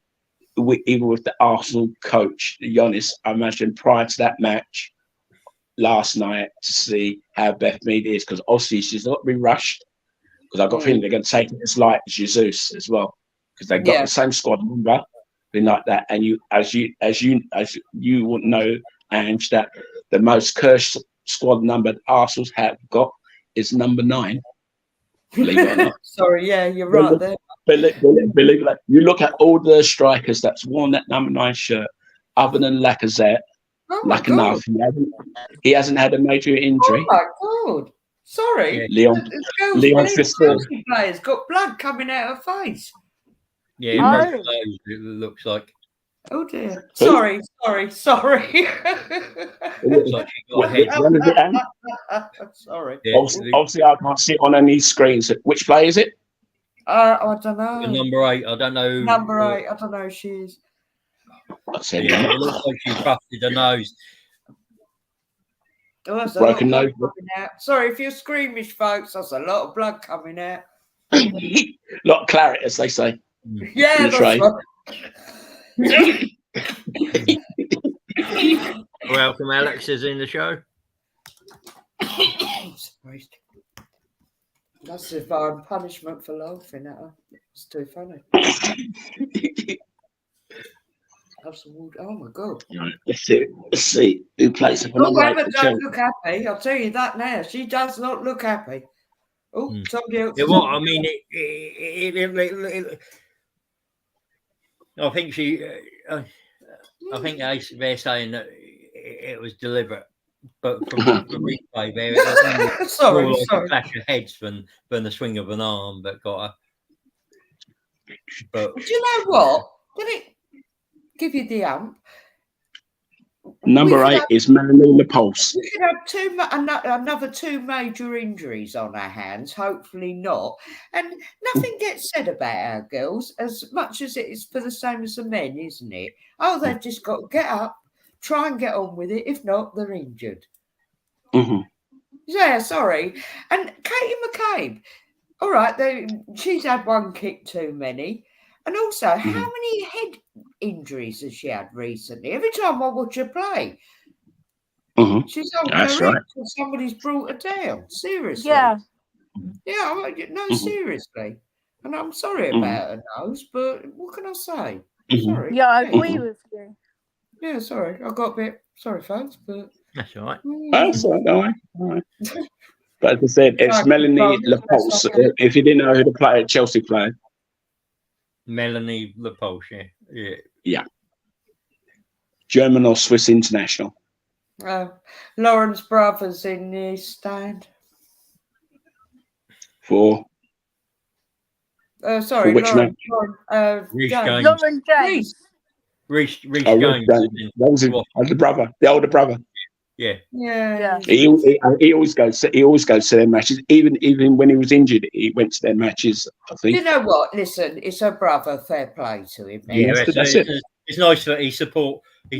even with the Arsenal coach, Giannis, I imagine, prior to that match last night to see how Beth Mead is, because obviously she's not been rushed, because I've got a feeling they're going to take it as light as Jesus as well, because they've got the same squad number, thing like that. And you wouldn't know, Ange, that the most cursed squad number Arsenal's have got is number 9. Believe it or not. Sorry, you're right there. Believe it. You look at all the strikers that's worn that number 9 shirt, other than Lacazette. Enough, he hasn't had a major injury. Oh my God! Sorry, Leon Chelsea players got blood coming out of face. Yeah, it looks like. Oh dear! Sorry. Looks like she got a head. Sorry. Yeah, obviously, I can't see it on any screens. Which play is it? I don't know. Number 8. I don't know. Number 8. I don't know who she is. It looks like she busted her nose. Oh, that's broken nose. Sorry if you're squeamish, folks. That's a lot of blood coming out. Lot of claret, as they say. Yeah, that's right. Welcome, Alex is in the show. That's divine punishment for laughing at her. It's too funny. Oh my God. Let's see who plays it. Don't look happy. I'll tell you that now. She does not look happy. Oh, somebody else. I mean, I think I think they're saying that it was deliberate, but from the replay there, it was more like a clash of heads than the swing of an arm that got her. But do you know what? give you the ump. Number 8 is Melanie Lepulse. We could have another 2 major injuries on our hands, hopefully not. And nothing gets said about our girls as much as it is for the same as the men, isn't it? Oh, they've just got to get up, try and get on with it. If not, they're injured. Mm-hmm. Yeah, sorry. And Katie McCabe, all right, she's had 1 kick too many. And also, how many head injuries has she had recently? Every time I watch her play, she's on correct or somebody's brought her down. Seriously. Yeah. Yeah, no, seriously. And I'm sorry about her nose, but what can I say? Sorry. Yeah, I agree with you. Yeah, sorry. I got a bit sorry, folks, but that's all right. That's all right. But as I said, it's Melanie Lepulse. If you didn't know who the player at Chelsea played. Melanie Lepulse, yeah. German or Swiss international. Lauren's brother's in the stand. For sorry, which Lauren. James. Lauren James. Reece James. That was the brother, the older brother. Yeah. He always goes to their matches. Even when he was injured, he went to their matches. I think. You know what? Listen, it's her brother. Fair play to him. Yeah, that's it. It's nice that he support. I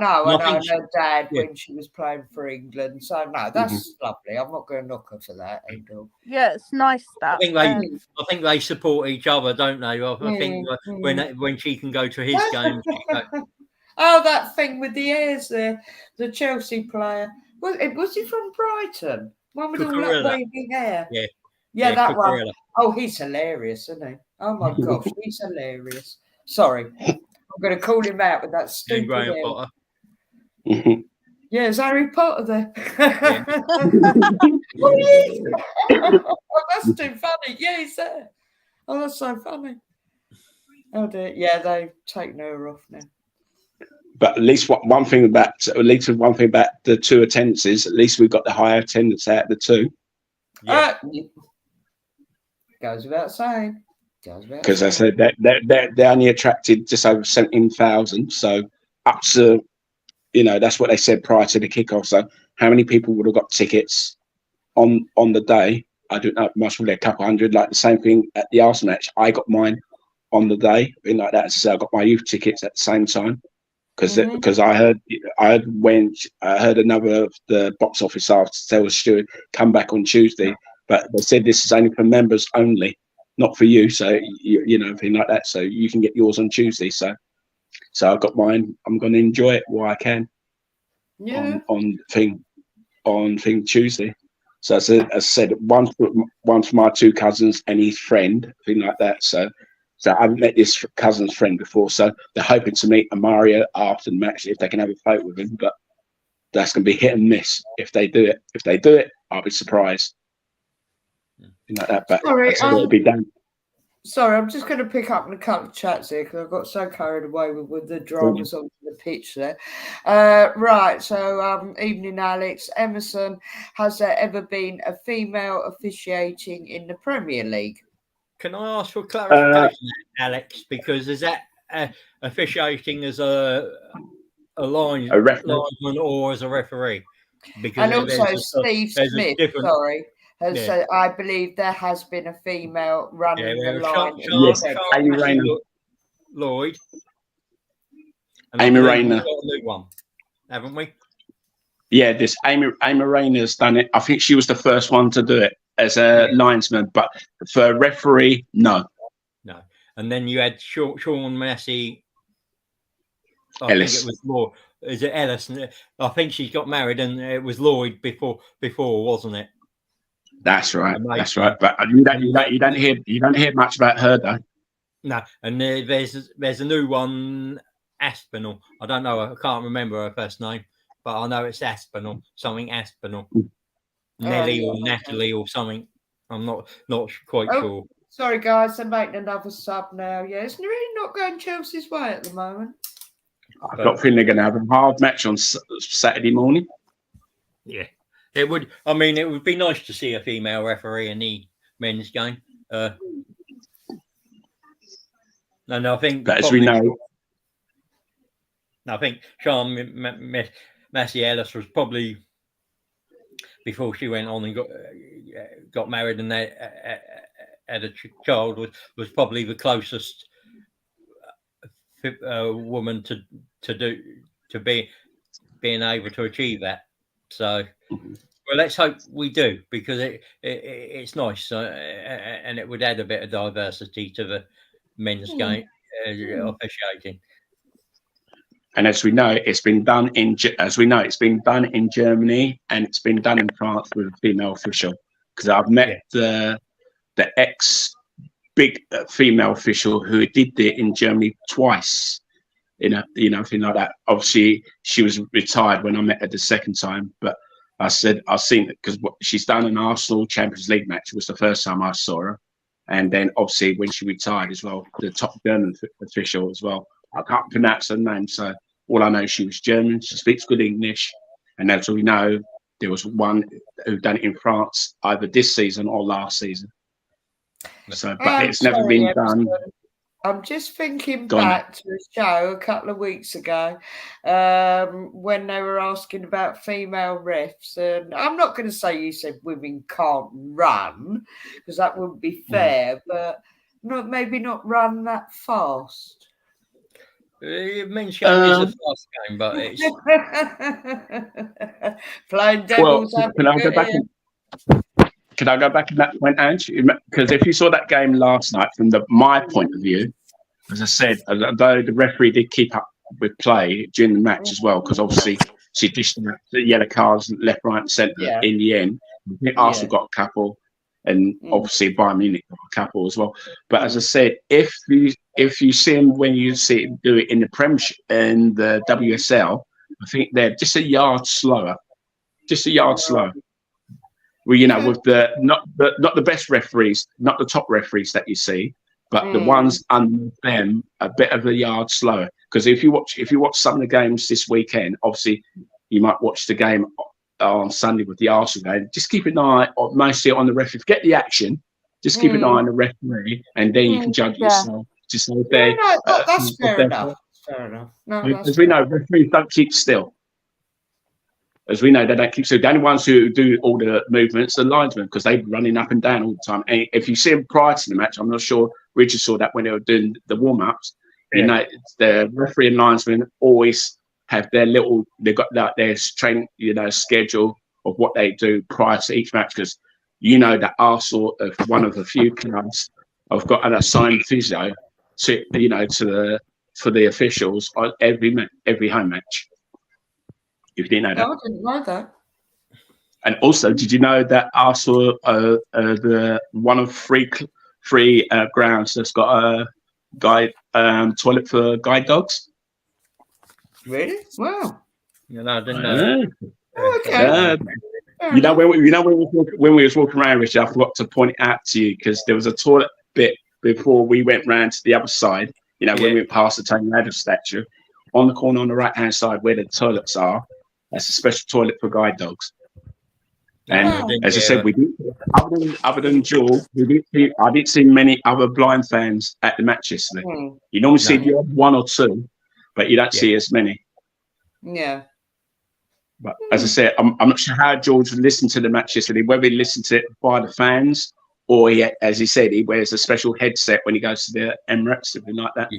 know her dad when she was playing for England. So no, that's lovely. I'm not going to knock her for that. Yeah, it's nice that. I think they support each other, don't they? I think when she can go to his games. Oh, that thing with the ears there, the Chelsea player. Was he from Brighton? One with all that wavy hair. Yeah, that one. Oh, he's hilarious, isn't he? Oh my gosh, he's hilarious. Sorry, I'm going to call him out with that stupid hair. Potter. Yeah, is Harry Potter there? Oh, that's too funny. Yeah, he's there. Oh, that's so funny. Oh dear. Yeah, they've taken her off now. But at least one thing about the 2 attendances, at least we've got the higher attendance out of the 2. Yeah. Goes without saying. Because I said that they only attracted just over 17,000. So up to, that's what they said prior to the kickoff. So how many people would have got tickets on the day? I don't know. Must be a couple hundred. Like the same thing at the Arsenal match. I got mine on the day, like that. So I got my youth tickets at the same time. Because I heard another of the box office staff tell Stuart come back on Tuesday, but they said this is only for members only, not for you. So thing like that. So you can get yours on Tuesday. So I got mine. I'm going to enjoy it while I can. Yeah. On thing Tuesday. So as I said, one for my 2 cousins and his friend, thing like that. So I haven't met this cousin's friend before, so they're hoping to meet Mario after the match if they can have a fight with him. But that's going to be hit and miss if they do it. If they do it, I'll be surprised. Like that, but it'll be done. Sorry, I'm just going to pick up on a couple of chats here because I got so carried away with the dramas on the pitch there. Right, so evening, Alex. Emerson, has there ever been a female officiating in the Premier League? Can I ask for clarification, linesman, because is that officiating as a linesman or as a referee? Because and also Steve Smith, said, I believe there has been a female running the line. Yes, Amy Rayner. Lloyd. Amy Rayner. Got a new one, haven't we? Yeah, this Amy Rayner's done it. I think she was the first one to do it as a linesman, but for a referee, no. And then you had Sean Massey. Ellis. Think it was more. Is it Ellis? I think she got married, and it was Lloyd before, wasn't it? That's right. That's right. But you don't hear much about her though. No, and there's a new one, Aspinall. I don't know. I can't remember her first name, but I know it's Aspinall. Something Aspinall. Nelly or Natalie or something. I'm not quite sure. Sorry, guys. They're making another sub now. Yeah, it's really not going Chelsea's way at the moment. I've got a feeling they're going to have a hard match on Saturday morning. Yeah, it would. I mean, it would be nice to see a female referee in the men's game. And I think, but as we know, I think Sean Massey Ellis was probably, before she went on and got married and had a child, was probably the closest woman to being able to achieve that. So, well, let's hope we do, because it's nice, and it would add a bit of diversity to the men's game officiating. And as we know, it's been done in Germany, and it's been done in France with a female official. Because I've met the ex big female official who did it in Germany twice. Thing like that. Obviously, she was retired when I met her the second time, but I said I've seen it because she's done an Arsenal Champions League match. It was the first time I saw her, and then obviously when she retired as well, the top German official as well. I can't pronounce her name, so all I know, she was German. She speaks good English, and as we know, there was one who done it in France either this season or last season. So, but it's never been done. I'm just thinking back to a show a couple of weeks ago when they were asking about female refs, and I'm not going to say you said women can't run, because that wouldn't be fair, but maybe not run that fast. Men's game is a fast game, but it's playing devil's advocate. Can I go back to that point, Ange? Because if you saw that game last night, from my point of view, as I said, although the referee did keep up with play during the match as well, because obviously she dished the yellow cards left, right, and centre in the end. I think Arsenal got a couple, and obviously Bayern Munich got a couple as well. But as I said, if you see him when you see him do it in the Premiership and the WSL, I think they're just a yard slower. Just a yard slower. Well, with the not the best referees, not the top referees that you see, but the ones under them a bit of a yard slower. Because if you watch some of the games this weekend, obviously you might watch the game on Sunday with the Arsenal game. Just keep an eye mostly on the referee. Get the action. Just keep an eye on the referee, and then you can judge yourself. Just so that's fair enough. Fair enough. No, as we know, referees don't keep still. As we know, they don't keep still. The only ones who do all the movements are linesmen, because they're running up and down all the time. And if you see them prior to the match, I'm not sure Richard saw that when they were doing the warm-ups. Yeah. The referee and linesmen always have they've got their training, schedule of what they do prior to each match, because that Arsenal are one of the few clubs have got an assigned physio for the officials on every home match. If you didn't know that. No, I didn't know that. And also, did you know that Arsenal are the one of three grounds that's got a toilet for guide dogs? Really? Wow. No, I didn't know. Okay. When we was walking around, Richard, I forgot to point it out to you, because there was a toilet bit before we went round to the other side. When we went past the Tony Adams statue, on the corner on the right hand side where the toilets are, that's a special toilet for guide dogs. And as I said, we didn't, other than Joel, I didn't see many other blind fans at the match yesterday. You normally see the odd one or two, but you don't see as many. Yeah. But as I said, I'm not sure how George listened to the match yesterday, whether he listened to it by the fans, or as he said, he wears a special headset when he goes to the Emirates, something like that.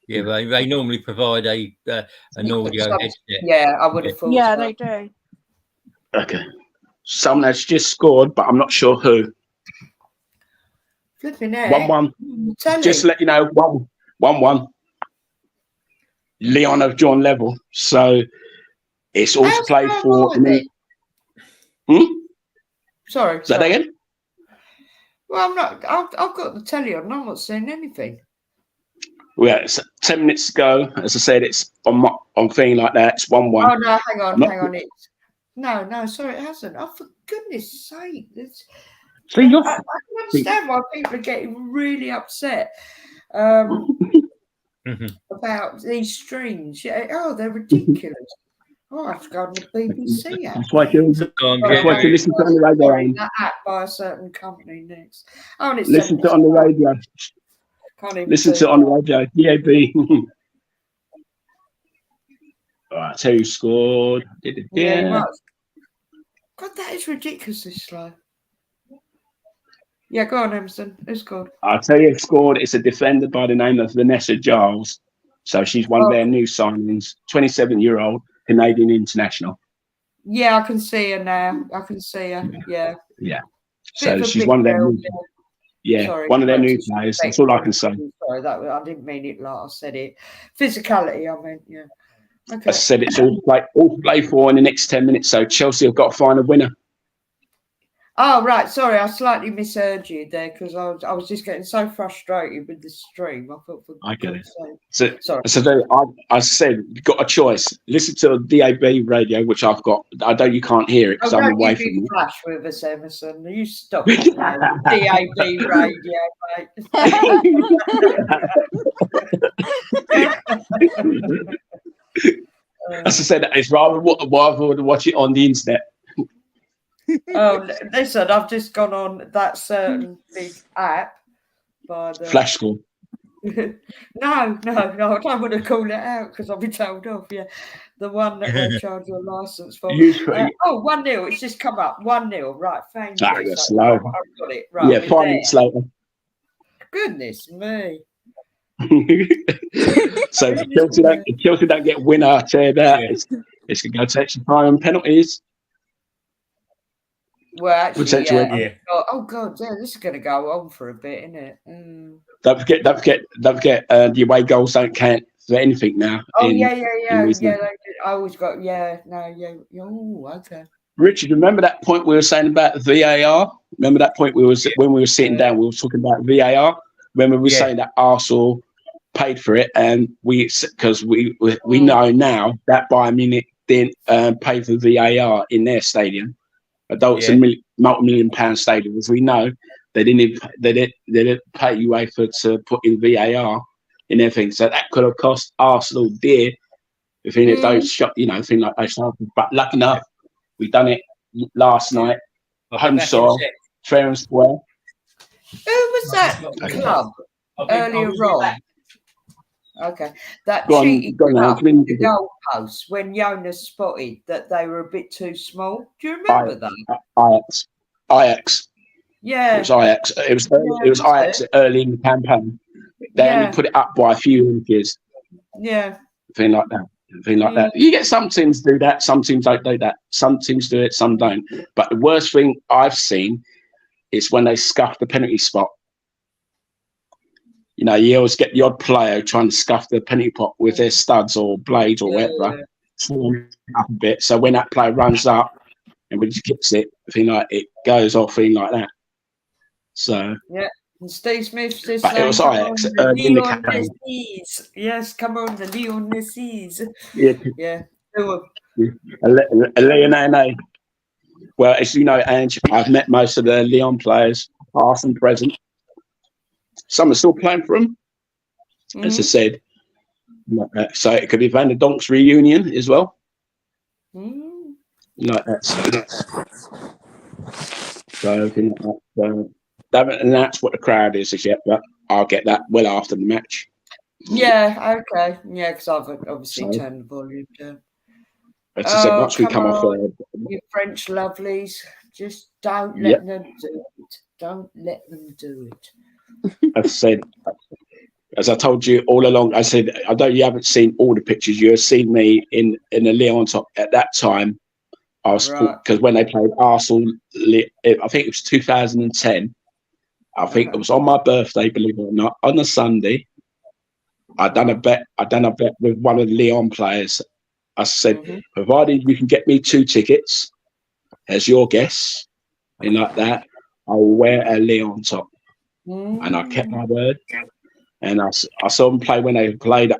Yeah, they normally provide an audio headset. Yeah, I would have thought. Yeah, they do. Okay. Someone has just scored, but I'm not sure who. Flipping heck. 1-1. Just to let you know, 1-1. Leon have drawn level. So it's all to play for. Sorry. Is that again? Well, I'm not. I've got the telly on. I'm not seeing anything. Well, it's 10 minutes ago. As I said, it's on thing like that. It's 1-1. Oh no, hang on. It's no, sorry, it hasn't. Oh, for goodness sake! I can understand why people are getting really upset about these streams. Yeah, they're ridiculous. I have to go on the BBC app. That's why you listen to it on the radio. That app by a certain company next. Oh, and it's listen to it on the radio. Listen to it on the radio. DAB. I'll tell you who scored. Yeah, you might. God, that is ridiculously slow. Yeah, go on, Emerson. Who scored? I'll tell you who scored. It's a defender by the name of Vanessa Giles. So she's one of their new signings, 27-year-old Canadian international. Yeah, I can see her now. I can see her. Yeah. Yeah. Bit So of a she's big one of their girl, new, yeah, sorry, one of their new players. That's all I can say. Sorry, I didn't mean it like I said it. Physicality, I meant, yeah. Okay. I said it's all play for in the next 10 minutes. So Chelsea have got to find a winner. Oh, right. Sorry, I slightly misheard you there because I was just getting so frustrated with the stream. I thought, I get it. Sorry. So I said, you've got a choice. Listen to DAB radio, which I've got. I know you can't hear it because I'm away from you. Flash with us, Emerson. You stop it now. DAB radio, mate. As I said, it's rather watch it on the internet. Oh, listen, I've just gone on that certain big app by the Flash Score. No, I don't want to call it out because I'll be told off. Yeah, the one that they charge your license for. 1-0. It's just come up 1-0. Right, thank you. You're slow. I've got it. Right, yeah, 5 minutes later. Goodness me. So if Chelsea don't get a winner, I tell you that it's going to go to extra time and penalties. Well, actually, yeah. Oh God, yeah, this is going to go on for a bit, isn't it? Don't forget. The away goals don't count for anything now. Oh yeah. I always got Oh, okay. Richard, remember that point we were saying about VAR? Remember that point when we were sitting down, we were talking about VAR. Remember we were saying that Arsenal paid for it, and we know now that Bayern Munich didn't pay for VAR in their stadium. Although it's a multi-million-pound stadium, as we know, they didn't pay UEFA to put in VAR in everything. So that could have cost Arsenal dear if those shot, thing like those. But lucky enough, we done it last night. Home soil, fair and square. Who was that club earlier on? Okay, that cheating club, the goalposts, when Jonas spotted that they were a bit too small. Do you remember that? Ajax. Yeah, it was Ajax. It was Ajax early in the campaign. They only put it up by a few inches. Yeah, thing like that. You get some teams do that. Some teams don't do that. Some teams do it. Some don't. But the worst thing I've seen is when they scuff the penalty spot. You always get the odd player trying to scuff the penalty pot with their studs or blades or whatever, up a bit. So when that player runs up and when he kicks it, it goes off like that. So and Steve Smith just but it was Ajax in the campaign. Yes, come on, the Leonesses. Yeah. Leonane. Well, as you know, Ange, I've met most of the Lyon players, past and present. Some are still playing for them, as I said. So it could be Van der Donk's reunion as well. Like that. So and that's what the crowd is yet, but I'll get that well after the match. Yeah, okay. Yeah, because I've obviously turned the volume down. As I said, once we come off you French lovelies, just don't let them do it. Don't let them do it. I've said, as I told you all along, I said, although you haven't seen all the pictures, you have seen me in the Lyon top at that time. I was because when they played Arsenal, I think it was 2010. I think it was on my birthday, believe it or not, on a Sunday. I done a bet with one of the Lyon players. I said, provided you can get me 2 tickets as your guest, and like that, I'll wear a Lyon top. And I kept my word. And I saw them play when they played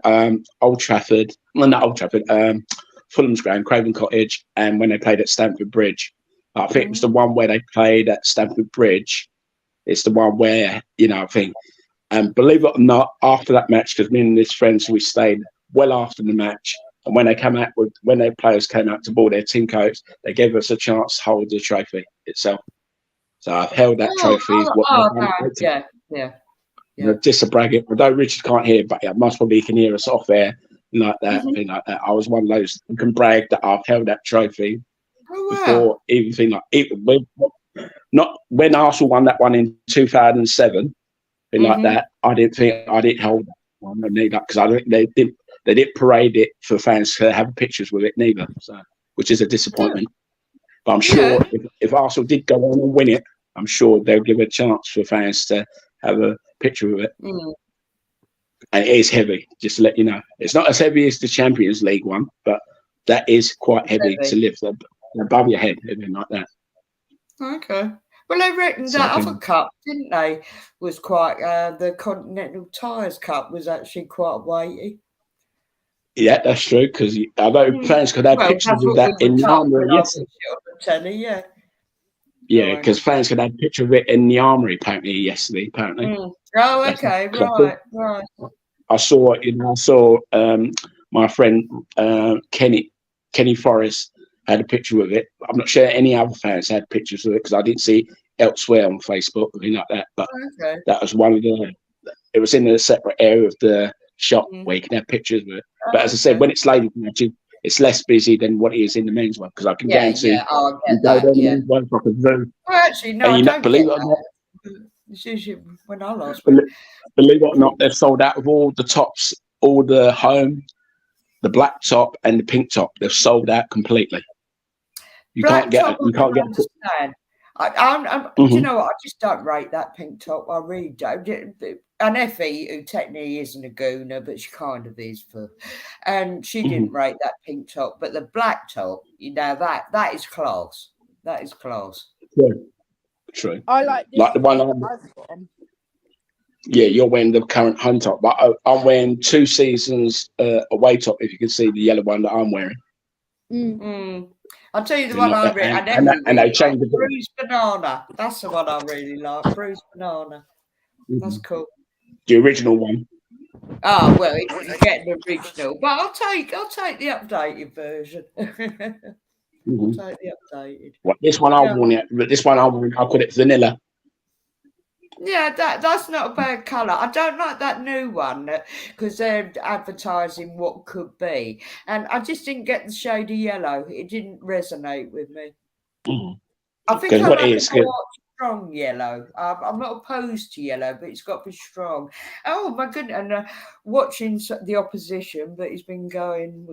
Old Trafford. Well, not Old Trafford. Fulham's Ground, Craven Cottage, and when they played at Stamford Bridge. I think it was the one where they played at Stamford Bridge. It's the one where, I think. And believe it or not, after that match, because me and his friends, we stayed well after the match. And when their players came out to board their team coats, they gave us a chance to hold the trophy itself. So I've held that trophy. Yeah. Just a bragging. Although Richard can't hear, but most probably he can hear us off air. like that, thing like that. I was one of those who can brag that I've held that trophy before even not when Arsenal won that one in 2007, thing like that. I didn't think I didn't hold that one neither, because I think they didn't parade it for fans to have pictures with it neither. So, which is a disappointment. But I'm sure if Arsenal did go on and win it, I'm sure they'll give a chance for fans to have a picture of it. And it is heavy, just to let you know. It's not as heavy as the Champions League one, but that is quite heavy to lift above your head, everything like that. Okay. Well, they reckoned that other cup, didn't they? Was quite the Continental Tires Cup was actually quite weighty. Yeah, that's true, because I know fans could have pictures of that in the armory. Yesterday. Yeah, because fans could have a picture of it in the armory yesterday. Oh, okay, right. I saw my friend Kenny Forrest had a picture of it. I'm not sure any other fans had pictures of it, because I didn't see elsewhere on Facebook or anything like that. But that was one of the. It was in a separate area of the shop where you can have pictures of it. But as I said, when it's ladies' matches, it's less busy than what it is in the men's one, because I can guarantee you go there in the men's one, like a Zoom. Well, actually, no, I don't believe get it or not. It's usually when I last went. Believe it or not, they've sold out of all the tops, all the home, the black top and the pink top. They've sold out completely. You can't get. Understand. Do you know what? I just don't rate that pink top. I really don't. And Effie, who technically isn't a gooner, but she kind of is and she didn't rate that pink top. But the black top, that is class. That is class. True. I like the one I've got on. Yeah, you're wearing the current home top, but I'm wearing 2 seasons away top. If you can see the yellow one that I'm wearing. I'll tell you the one I really and they changed the Bruised Banana. That's the one I really like. Bruised Banana. That's cool. The original one. Oh well, you get the original, but I'll take the updated version. I'll take the updated. What this one I worn it, but this one I call it vanilla. Yeah, that's not a bad colour. I don't like that new one because they're advertising what could be, and I just didn't get the shade of yellow. It didn't resonate with me. I think I like a more strong yellow. I'm not opposed to yellow, but it's got to be strong. Oh my goodness! And watching the opposition, but he's been going a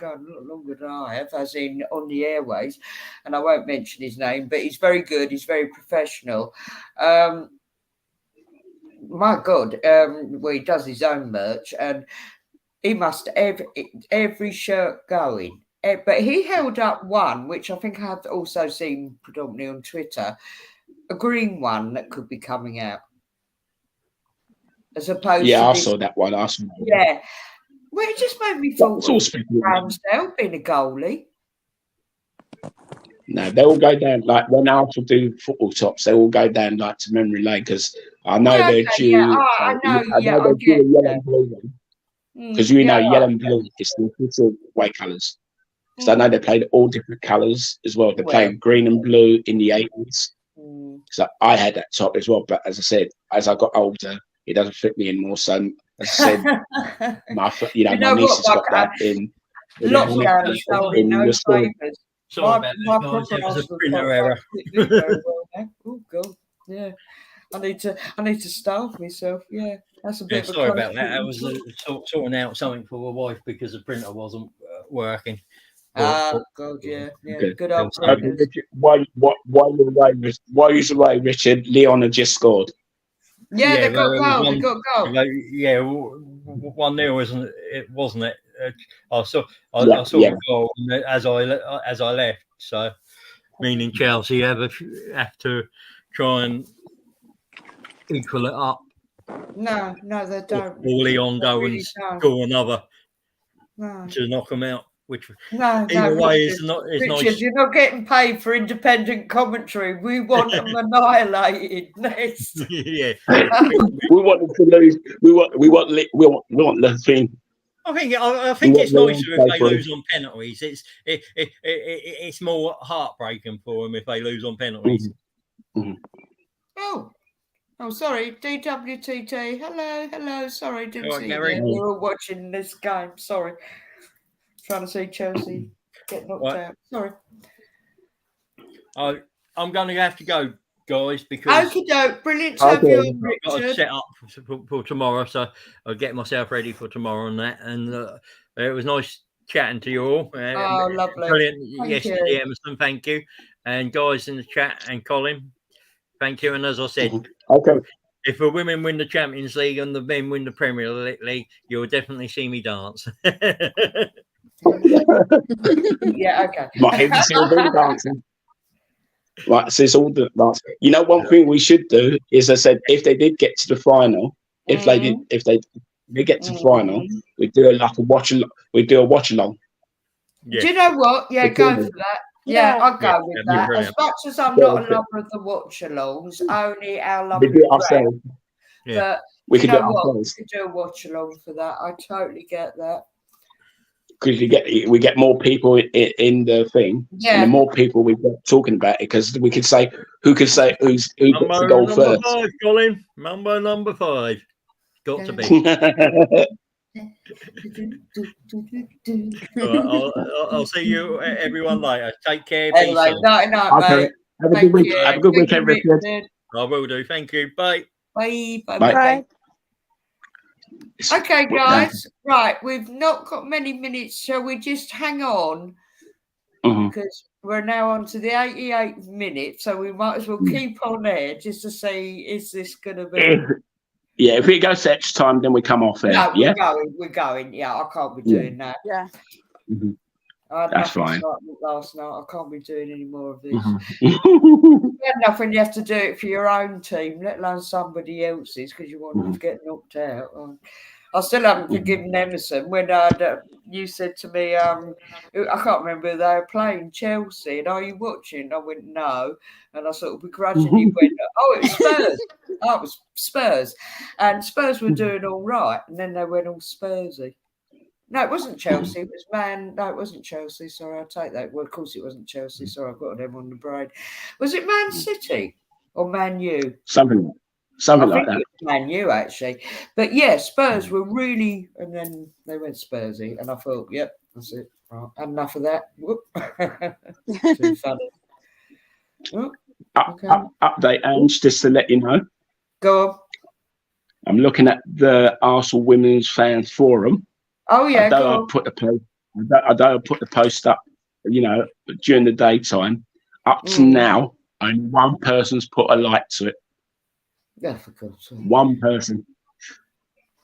lot longer than I have, as in on the airways. And I won't mention his name, but he's very good. He's very professional. My God, well, he does his own merch, and he must every shirt going. But he held up one, which I think I have also seen predominantly on Twitter, a green one that could be coming out. As opposed to I saw that one. Yeah. Well, it just made me thought of Ramsdale being a goalie. No, they all go down, like when Arsenal do football tops, they all go down like to memory lane, because I know they're due. I know they're due a yellow and blue one. Because yellow and blue is the official away colours. So I know they played all different colours as well. They played green and blue in the 80s. So I had that top as well. But as I said, as I got older, it doesn't fit me anymore. So as I said, my niece has got that in lockdown is showing no favours. Sorry about that, guys. It was a printer error. Oh God, yeah. I need to starve myself. Yeah, that's a bit. Sorry about that. I was sorting out something for my wife because the printer wasn't working. God, yeah. Good old While you're away, Richard, Leon had just scored. Yeah, they got goal. They got goal. 1-0, wasn't it? I saw the goal as I left. So, meaning Chelsea have to try and equal it up. No, they don't. Or Leon go and score another to knock them out. Which either way is nice. You're not getting paid for independent commentary. We want them annihilated next. Yeah, we want them to lose. We want the thing. I think it's nicer if they lose on penalties. It's more heartbreaking for them if they lose on penalties. Oh, Oh, sorry, DWTT. Hello. Sorry, didn't see you Gary. there. We're all watching this game. Sorry. Trying to see Chelsea get knocked out. Sorry. I'm going to have to go, guys, because Okie doke. Brilliant to have you on, I've got to Richard. set up for tomorrow, so I'll get myself ready for tomorrow and that. And it was nice chatting to you all. Oh, lovely. Brilliant Thank yesterday, you. Emerson. Thank you. And guys in the chat and Colin, thank you. And as I said, if the women win the Champions League and the men win the Premier League, you'll definitely see me dance. Yeah, okay. Right, if you see all the dancing. Right, so it's all the dance. You know, one thing we should do is, I said, if they did get to the final, if they get to the final, we do like a watch along. We do a watch along. Yeah. Do you know what? Yeah, go for that. Yeah, I'll go with that. As much as I'm not a lover of the watch-alongs, only our lovely We do it ourselves. But we you can know do it what? ourselves. We could do a watch-along for that. I totally get that. Because we get more people in the thing, and the more people we get talking about it, because we can say who gets to go first. 5, Colin. Number 5. Got to be. I'll see you everyone later. Take care. Anyway, night, mate. Have a good week. Have a good weekend, Richard. I will do. Thank you. Bye. Bye. Okay, guys. Right, we've not got many minutes. Shall we just hang on? Because we're now on to the 88th minute, so we might as well keep on there just to see, is this going to be... Yeah, if it goes to extra time, then we come off there. No, yeah? we're going. Yeah, I can't be doing that. Yeah. I had That's nothing fine. last night. I can't be doing any more of this. Mm-hmm. When you have to do it for your own team, let alone somebody else's, because you want them to get knocked out. I still haven't forgiven Emerson when you said to me, I can't remember who they were playing, Chelsea, and are you watching? I went, no. And I sort of begrudgingly went, oh, it was Spurs. Oh, it was Spurs. And Spurs were doing all right. And then they went all Spursy. No, it wasn't Chelsea. It was No, it wasn't Chelsea. Sorry, I'll take that. Well, of course it wasn't Chelsea. Sorry, I've got them on the brain. Was it Man City or Man U? Something like that. It was Man U, actually. But yeah, Spurs were really, and then they went Spursy, and I thought, yep, that's it. Right, enough of that. Whoop. Too funny. Oh, okay. Update, Ange, just to let you know. Go on. I'm looking at the Arsenal Women's Fans Forum. Oh yeah, I don't put the post up, during the daytime. Up to now, only one person's put a like to it. Yeah, for God's sake. One person.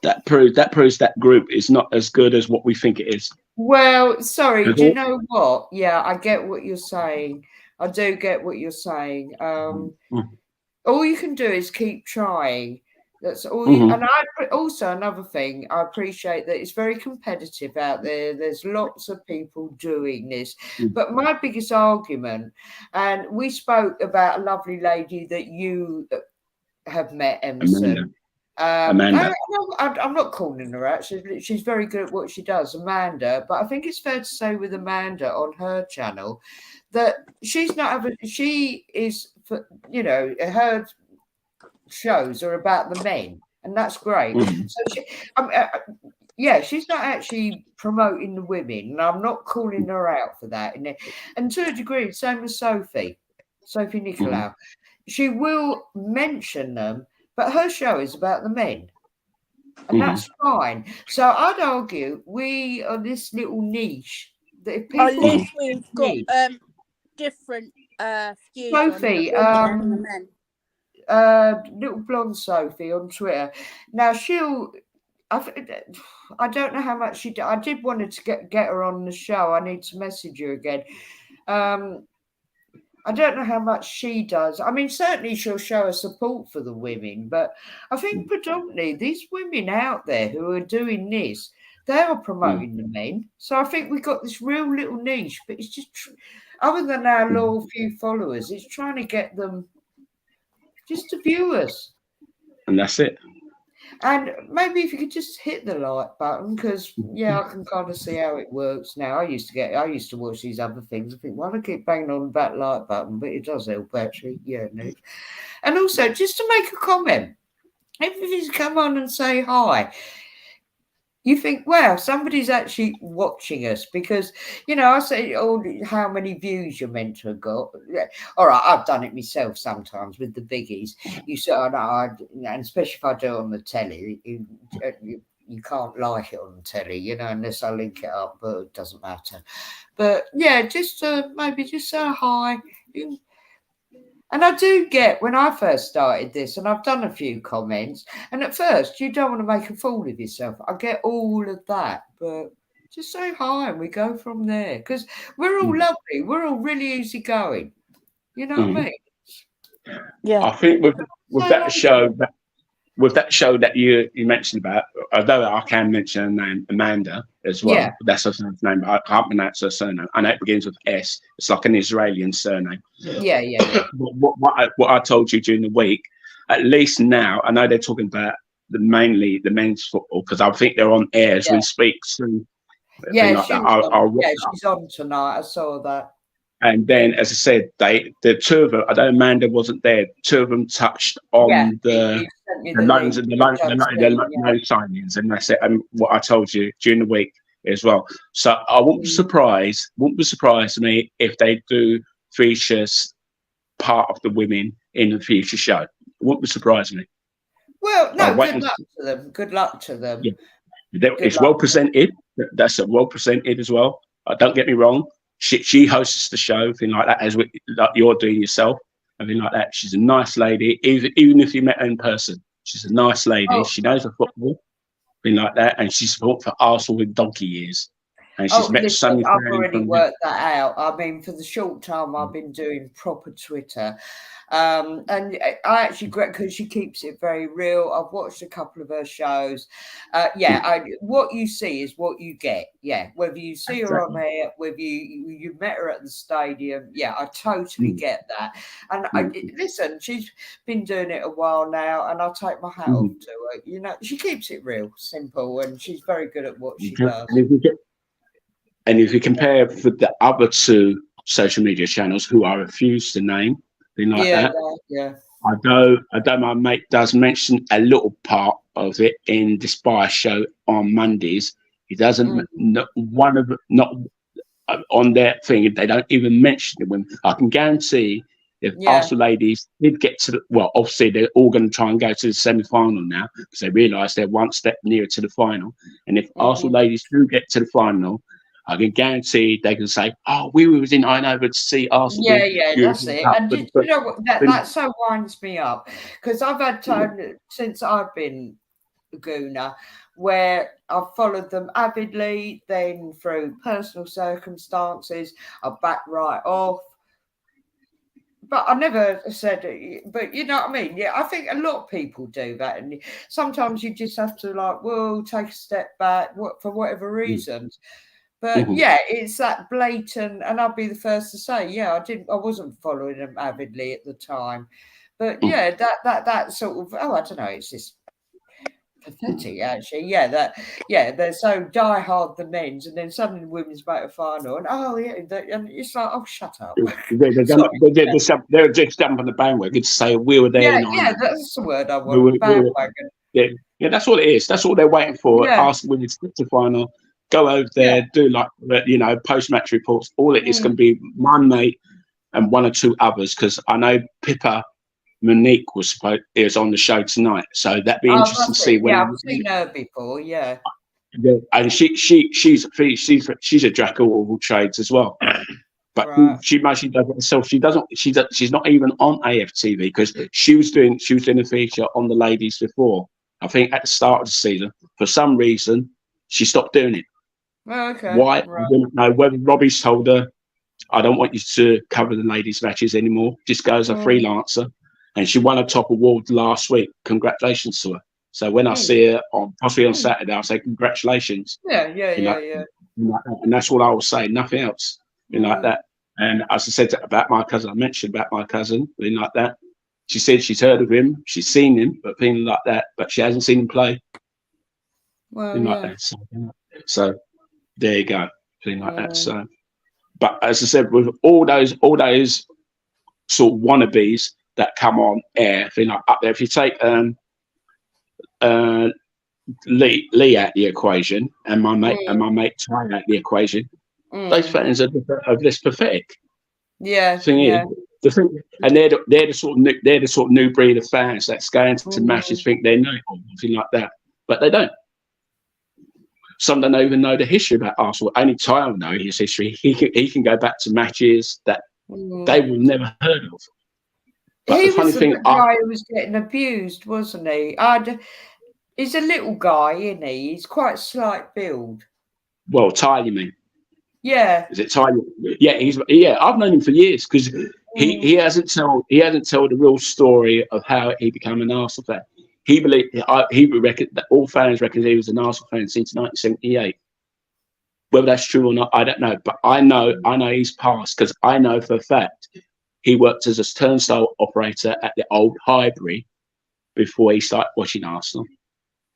That proves that group is not as good as what we think it is. Well, sorry, do you know what? Yeah, I get what you're saying. I do get what you're saying. All you can do is keep trying. That's all. And also another thing, I appreciate that it's very competitive out there. There's lots of people doing this. But my biggest argument, and we spoke about a lovely lady that you have met, Emerson. Amanda. I'm not calling her out. She's very good at what she does, Amanda. But I think it's fair to say with Amanda on her channel that she's not. She is, her shows are about the men, and that's great. So she's not actually promoting the women, and I'm not calling her out for that. And to a degree, same as Sophie Nicolau. She will mention them, but her show is about the men, and that's fine. So I'd argue we are this little niche that if people, at least we've got different views Sophie, on the men. Little blonde Sophie on Twitter. Now I don't know how much she did. I did want to get her on the show. I need to message her again. I don't know how much she does. I mean, certainly she'll show her support for the women, but I think predominantly these women out there who are doing this, they are promoting the men. So I think we've got this real little niche, but it's just, other than our loyal few followers, it's trying to get them just to view us. And that's it. And maybe if you could just hit the like button, because I can kind of see how it works now. I used to watch these other things. I think, why do I keep banging on that like button? But it does help actually. Yeah, Nick. And also, just to make a comment, if you come on and say hi, you think, wow, somebody's actually watching us, because, I say, oh, how many views you're meant to have got. Yeah. All right, I've done it myself sometimes with the biggies. You say, oh, no, and especially if I do it on the telly, you can't like it on the telly, unless I link it up, but it doesn't matter. But yeah, just maybe just say hi. And I do get, when I first started this, and I've done a few comments, and at first you don't want to make a fool of yourself. I get all of that, but just say hi and we go from there, because we're all lovely. We're all really easygoing. You know what I mean? Yeah. I think with that show, that you mentioned about, although I can mention her name, Amanda, as well. Yeah. That's her name, but I can't pronounce her surname. I know it begins with S. It's like an Israeli surname. Yeah. What I told you during the week, at least now, I know they're talking about mainly the men's football, because I think they're on air as we speak soon. Yeah, she's on tonight. I saw that. And then, as I said, the two of them, I know Amanda wasn't there, two of them touched on the loans and the loan signings, and that's it. And what I told you during the week as well. So I wouldn't be surprised me if they do features part of the women in the future show. It wouldn't be surprised me. Well, no, good luck to them. Yeah. It's well presented. That's well presented as well. Don't get me wrong. She hosts the show, thing like that, as like you're doing yourself, and thing like that. She's a nice lady, even if you met her in person. She's a nice lady. She knows her football, thing like that, and she's fought for Arsenal with donkey years. And she's met some. I've already worked that out. I mean, for the short time I've been doing proper Twitter, and I actually great because she keeps it very real. I've watched a couple of her shows. What you see is what you get. Yeah, whether you see her on there, whether you met her at the stadium. Yeah, I totally get that. And listen, she's been doing it a while now, and I'll take my hat off to her. She keeps it real, simple, and she's very good at what she does. And if you compare with the other two social media channels who I refuse to name, thing like that. I know my mate does mention a little part of it in the Spy show on Mondays. He doesn't not on their thing. They don't even mention the women. I can guarantee if Arsenal ladies did get to obviously they're all going to try and go to the semi-final now because they realise they're one step nearer to the final. And if Arsenal ladies do get to the final, I can guarantee they can say, "Oh, we was in Eindhoven to see Arsenal." Yeah, that's it. And you know what? That so winds me up because I've had time since I've been a Gooner where I've followed them avidly. Then through personal circumstances, I backed right off. But I never said it. But you know what I mean? Yeah, I think a lot of people do that, and sometimes you just have to take a step back, for whatever reasons. But it's that blatant, and I'll be the first to say, I wasn't following them avidly at the time, but that sort of, I don't know, it's just pathetic actually. They're so diehard the men's, and then suddenly the women's make a final, and and it's like, oh, shut up. They're just jumping on the bandwagon to say we were there. That's the word I want. Bandwagon. That's all it is. That's all they're waiting for. Ask women to get to final. Go over there, do post-match reports. All it is going to be one mate and one or two others, because I know Pippa Monique is on the show tonight, so that'd be interesting to see. I've seen her before. Yeah, and she's a jack of all trades as well. But she mostly does it herself. She's not even on AFTV because she was doing a feature on the ladies before. I think at the start of the season, for some reason, she stopped doing it. Okay. Why? I don't know. Whether Robbie's told her, I don't want you to cover the ladies' matches anymore. Just go as a freelancer. And she won a top award last week. Congratulations to her. So when I see her possibly on Saturday, I'll say congratulations. Yeah. And that's all I will say. Nothing else. Like that. And as I said about my cousin, I mentioned about my cousin, like that. She said she's heard of him, she's seen him, but things like that, but she hasn't seen him play. Well, Like that. So there you go, thing like that. So, but as I said, with all those sort of wannabes that come on air, thing like up there. If you take Lee out the equation and my mate Ty out the equation, those fans are less pathetic. Yeah. Thing is, the thing, and they're the sort of new breed of fans that's going to matches, think they know something like that, but they don't. Some don't even know the history about Arsenal. Only Ty will know his history. He can go back to matches that they will never heard of. But he the funny was the thing, guy who was getting abused, wasn't he? He's a little guy, isn't he? He's quite slight build. Well, Ty, you mean? Yeah. Is it Ty? Yeah. I've known him for years because he hasn't told the real story of how he became an Arsenal fan. He would reckon that all fans reckon he was an Arsenal fan since 1978. Whether that's true or not, I don't know. But I know he's passed because I know for a fact he worked as a turnstile operator at the old Highbury before he started watching Arsenal.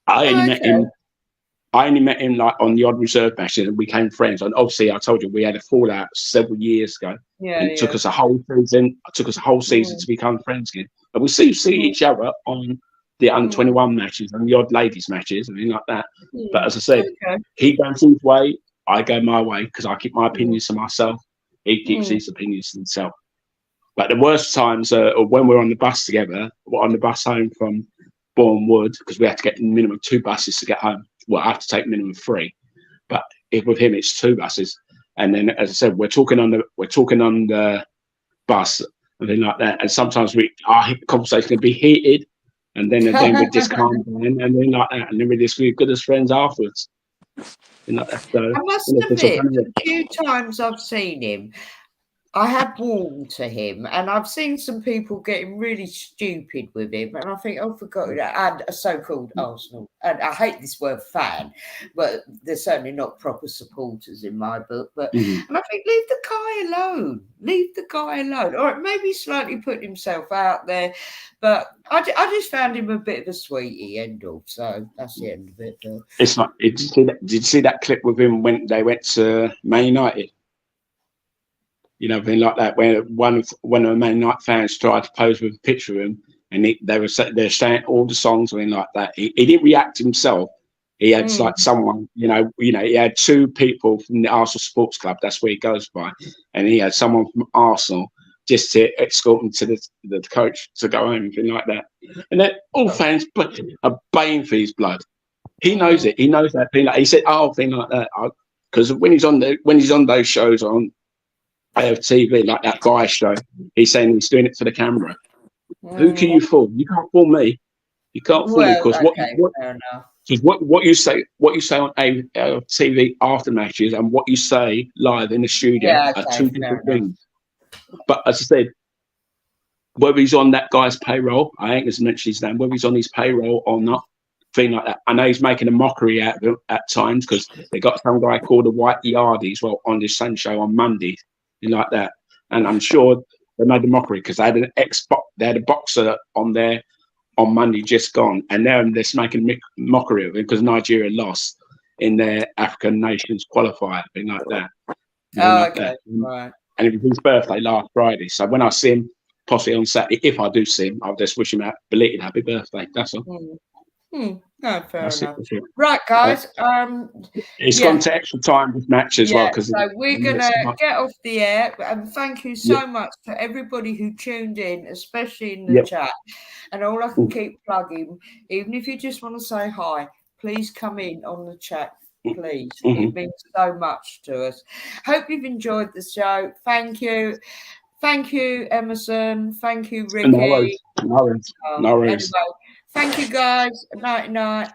I only met him like on the odd reserve matches, and we became friends. And obviously, I told you we had a fallout several years ago, and it took us a whole season. It took us a whole season to become friends again. And we see each other on the under-21 matches and the odd ladies matches and things like that. But as I said, he goes his way, I go my way because I keep my opinions to myself. He keeps his opinions to himself. But the worst times are when we're on the bus together. We're on the bus home from Bournemouth because we had to get minimum 2 buses to get home. Well, I have to take minimum 3, but with him it's 2 buses. And then, as I said, we're talking on the bus and things like that. And sometimes our conversation can be heated, and then we just calm down and then like that, and then we're just good as friends afterwards. Like that. So, I must admit, the few times I've seen him, I have warmed to him, and I've seen some people getting really stupid with him, and I think, oh, for God, and a so-called Arsenal, and I hate this word fan, but they're certainly not proper supporters in my book. But and I think leave the guy alone, or maybe slightly put himself out there. But I just found him a bit of a sweetie, end of. So that's the end of it. It's like, did you see that clip with him when they went to Man United? You know, thing like that, where one of the Man United fans tried to pose with a picture of him, and they're saying all the songs and like that. He didn't react himself. He had like someone, you know, he had 2 people from the Arsenal Sports Club. That's where he goes by, and he had someone from Arsenal just to escort him to the coach to go home and thing like that. And then all fans are baying for his blood. He knows it. He knows that thing. Like he said, "Oh, thing like that," because when he's on those shows on TV, like that guy show, he's saying he's doing it for the camera. Who can you fool? You can't fool me. You can't fool me because what you say on TV after matches and what you say live in the studio are 2 different things. But as I said, whether he's on that guy's payroll, I ain't going to mention his name, whether he's on his payroll or not, thing like that. I know he's making a mockery out of him at times because they got some guy called the White Yardy as well on this Sun show on Monday, like that. And I'm sure they made a mockery because they had a boxer on there on Monday just gone, and now they're just making mockery of him because Nigeria lost in their African Nations qualifier, thing like that. Right. And it was his birthday last Friday. So when I see him, possibly on Saturday, if I do see him, I'll just wish him a belated happy birthday. That's all. No, fair enough. Right, guys. It's gone to extra time this match as well. So we're going to get off the air. And thank you so much to everybody who tuned in, especially in the chat. And all I can keep plugging, even if you just want to say hi, please come in on the chat. Please. It means so much to us. Hope you've enjoyed the show. Thank you. Thank you, Emerson. Thank you, Ricky. No worries. Anyway, thank you, guys. Night.